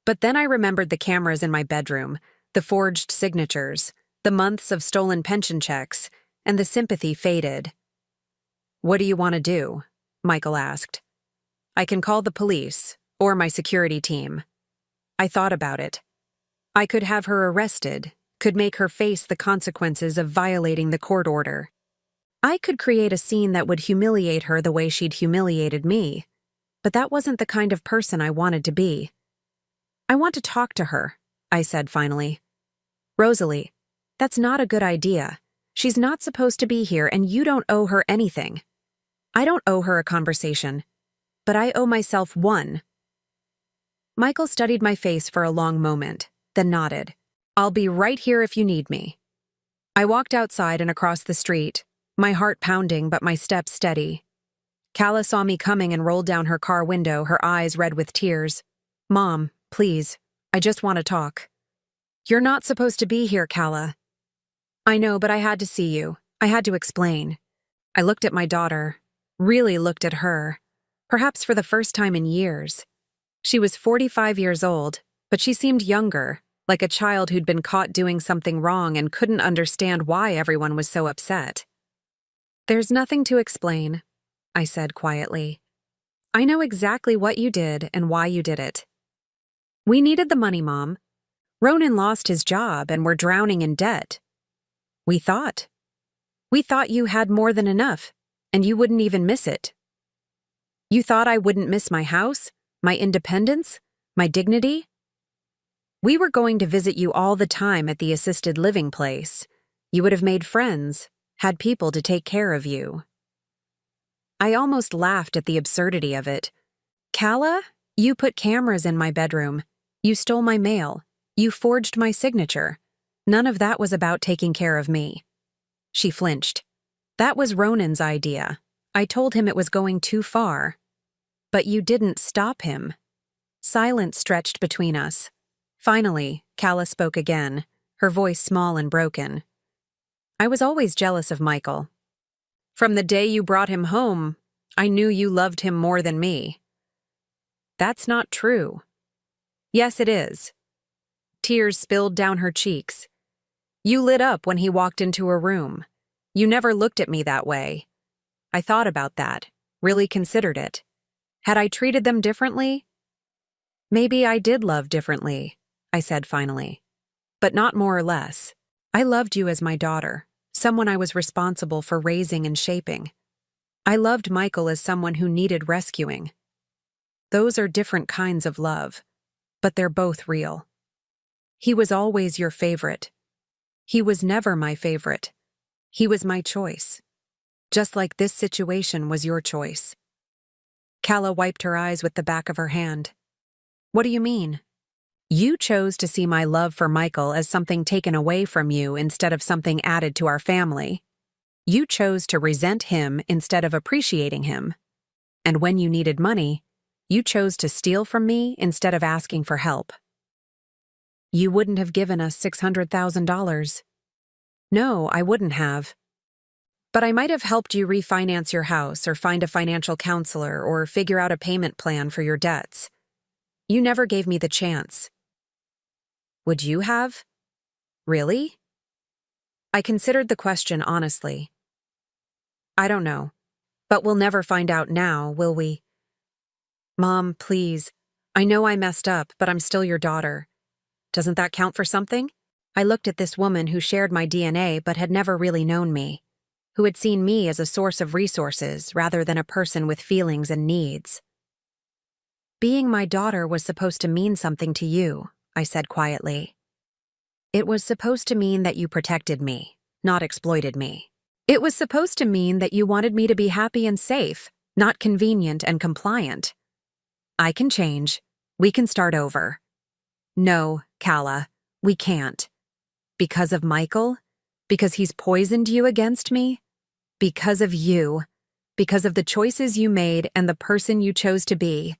But then I remembered the cameras in my bedroom, the forged signatures, the months of stolen pension checks, and the sympathy faded. "What do you want to do?" Michael asked. "I can call the police, or my security team." I thought about it. I could have her arrested, could make her face the consequences of violating the court order. I could create a scene that would humiliate her the way she'd humiliated me, but that wasn't the kind of person I wanted to be. "I want to talk to her," I said finally. "Rosalie, that's not a good idea. She's not supposed to be here and you don't owe her anything." "I don't owe her a conversation, but I owe myself one." Michael studied my face for a long moment, then nodded. "I'll be right here if you need me." I walked outside and across the street, my heart pounding but my steps steady. Calla saw me coming and rolled down her car window, her eyes red with tears. "Mom, please, I just want to talk." "You're not supposed to be here, Calla." "I know, but I had to see you. I had to explain." I looked at my daughter, really looked at her, perhaps for the first time in years. She was 45 years old, but she seemed younger, like a child who'd been caught doing something wrong and couldn't understand why everyone was so upset. "There's nothing to explain," I said quietly. "I know exactly what you did and why you did it. We needed the money, Mom. Ronan lost his job and we're drowning in debt. We thought you had more than enough, and you wouldn't even miss it. You thought I wouldn't miss my house, my independence, my dignity? We were going to visit you all the time at the assisted living place. You would have made friends, had people to take care of you." I almost laughed at the absurdity of it. "Calla, you put cameras in my bedroom. You stole my mail. You forged my signature. None of that was about taking care of me." She flinched. "That was Ronan's idea. I told him it was going too far. But you didn't stop him." Silence stretched between us. Finally, Calla spoke again, her voice small and broken. "I was always jealous of Michael. From the day you brought him home, I knew you loved him more than me." "That's not true." "Yes, it is." Tears spilled down her cheeks. "You lit up when he walked into her room. You never looked at me that way." I thought about that, really considered it. Had I treated them differently? "Maybe I did love differently," I said finally. "But not more or less. I loved you as my daughter, someone I was responsible for raising and shaping. I loved Michael as someone who needed rescuing. Those are different kinds of love, but they're both real. He was always your favorite. He was never my favorite. He was my choice. Just like this situation was your choice." Calla wiped her eyes with the back of her hand. "What do you mean?" "You chose to see my love for Michael as something taken away from you instead of something added to our family. You chose to resent him instead of appreciating him. And when you needed money, you chose to steal from me instead of asking for help. You wouldn't have given us $600,000. No, I wouldn't have. But I might have helped you refinance your house or find a financial counselor or figure out a payment plan for your debts. You never gave me the chance." "Would you have? Really?" I considered the question honestly. "I don't know, but we'll never find out now, will we?" "Mom, please. I know I messed up, but I'm still your daughter. Doesn't that count for something?" I looked at this woman who shared my DNA but had never really known me, who had seen me as a source of resources rather than a person with feelings and needs. "Being my daughter was supposed to mean something to you," I said quietly. It was supposed to mean that you protected me, not exploited me. It was supposed to mean that you wanted me to be happy and safe, not convenient and compliant. I can change. We can start over. No, Calla, we can't. Because of Michael? Because he's poisoned you against me? Because of you. Because of the choices you made and the person you chose to be.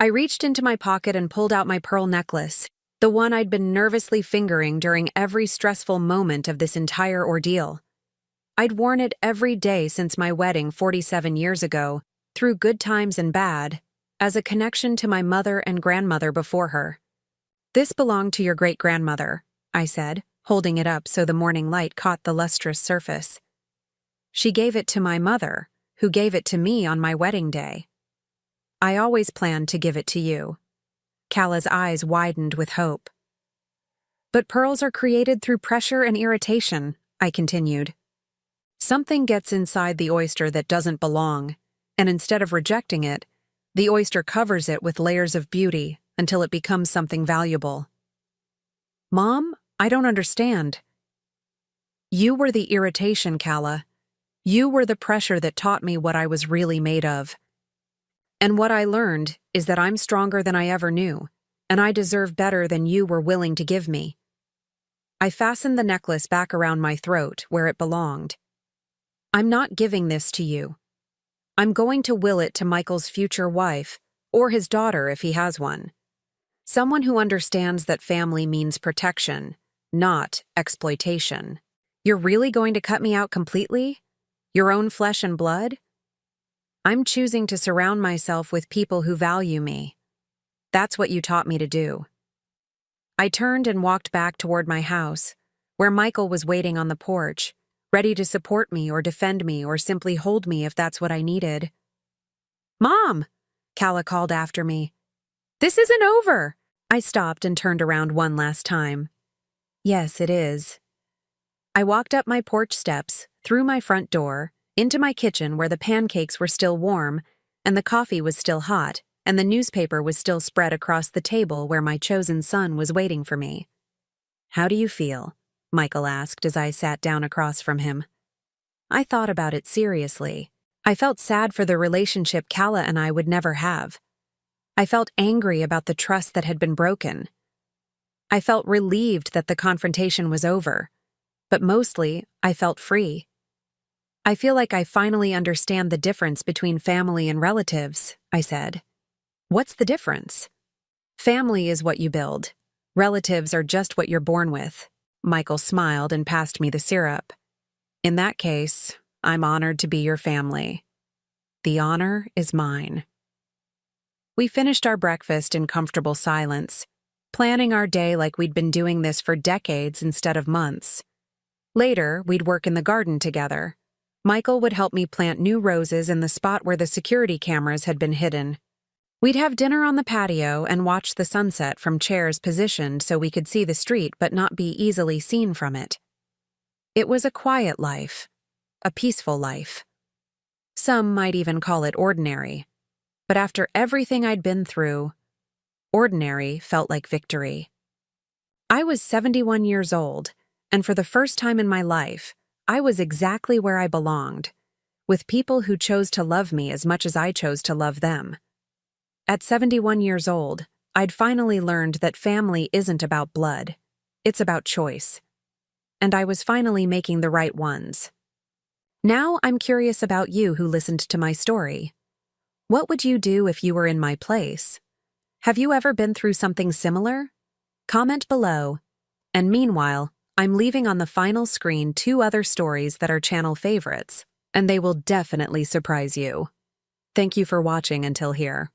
I reached into my pocket and pulled out my pearl necklace, the one I'd been nervously fingering during every stressful moment of this entire ordeal. I'd worn it every day since my wedding 47 years ago, through good times and bad, as a connection to my mother and grandmother before her. This belonged to your great-grandmother, I said, holding it up so the morning light caught the lustrous surface. She gave it to my mother, who gave it to me on my wedding day. I always planned to give it to you. Calla's eyes widened with hope. But pearls are created through pressure and irritation, I continued. Something gets inside the oyster that doesn't belong, and instead of rejecting it, the oyster covers it with layers of beauty until it becomes something valuable. Mom, I don't understand. You were the irritation, Calla. You were the pressure that taught me what I was really made of. And what I learned is that I'm stronger than I ever knew, and I deserve better than you were willing to give me. I fastened the necklace back around my throat where it belonged. I'm not giving this to you. I'm going to will it to Michael's future wife, or his daughter if he has one. Someone who understands that family means protection, not exploitation. You're really going to cut me out completely? Your own flesh and blood? I'm choosing to surround myself with people who value me. That's what you taught me to do. I turned and walked back toward my house, where Michael was waiting on the porch, ready to support me or defend me or simply hold me if that's what I needed. Mom! Calla called after me. This isn't over! I stopped and turned around one last time. Yes, it is. I walked up my porch steps, through my front door, into my kitchen where the pancakes were still warm, and the coffee was still hot, and the newspaper was still spread across the table where my chosen son was waiting for me. How do you feel? Michael asked as I sat down across from him. I thought about it seriously. I felt sad for the relationship Calla and I would never have. I felt angry about the trust that had been broken. I felt relieved that the confrontation was over, but mostly I felt free. I feel like I finally understand the difference between family and relatives, I said. What's the difference? Family is what you build. Relatives are just what you're born with. Michael smiled and passed me the syrup. In that case, I'm honored to be your family. The honor is mine. We finished our breakfast in comfortable silence, planning our day like we'd been doing this for decades instead of months. Later, we'd work in the garden together. Michael would help me plant new roses in the spot where the security cameras had been hidden. We'd have dinner on the patio and watch the sunset from chairs positioned so we could see the street but not be easily seen from it. It was a quiet life, a peaceful life. Some might even call it ordinary. But after everything I'd been through, ordinary felt like victory. I was 71 years old, and for the first time in my life, I was exactly where I belonged, with people who chose to love me as much as I chose to love them. At 71 years old, I'd finally learned that family isn't about blood, it's about choice. And I was finally making the right ones. Now I'm curious about you who listened to my story. What would you do if you were in my place? Have you ever been through something similar? Comment below. And meanwhile, I'm leaving on the final screen 2 other stories that are channel favorites, and they will definitely surprise you. Thank you for watching until here.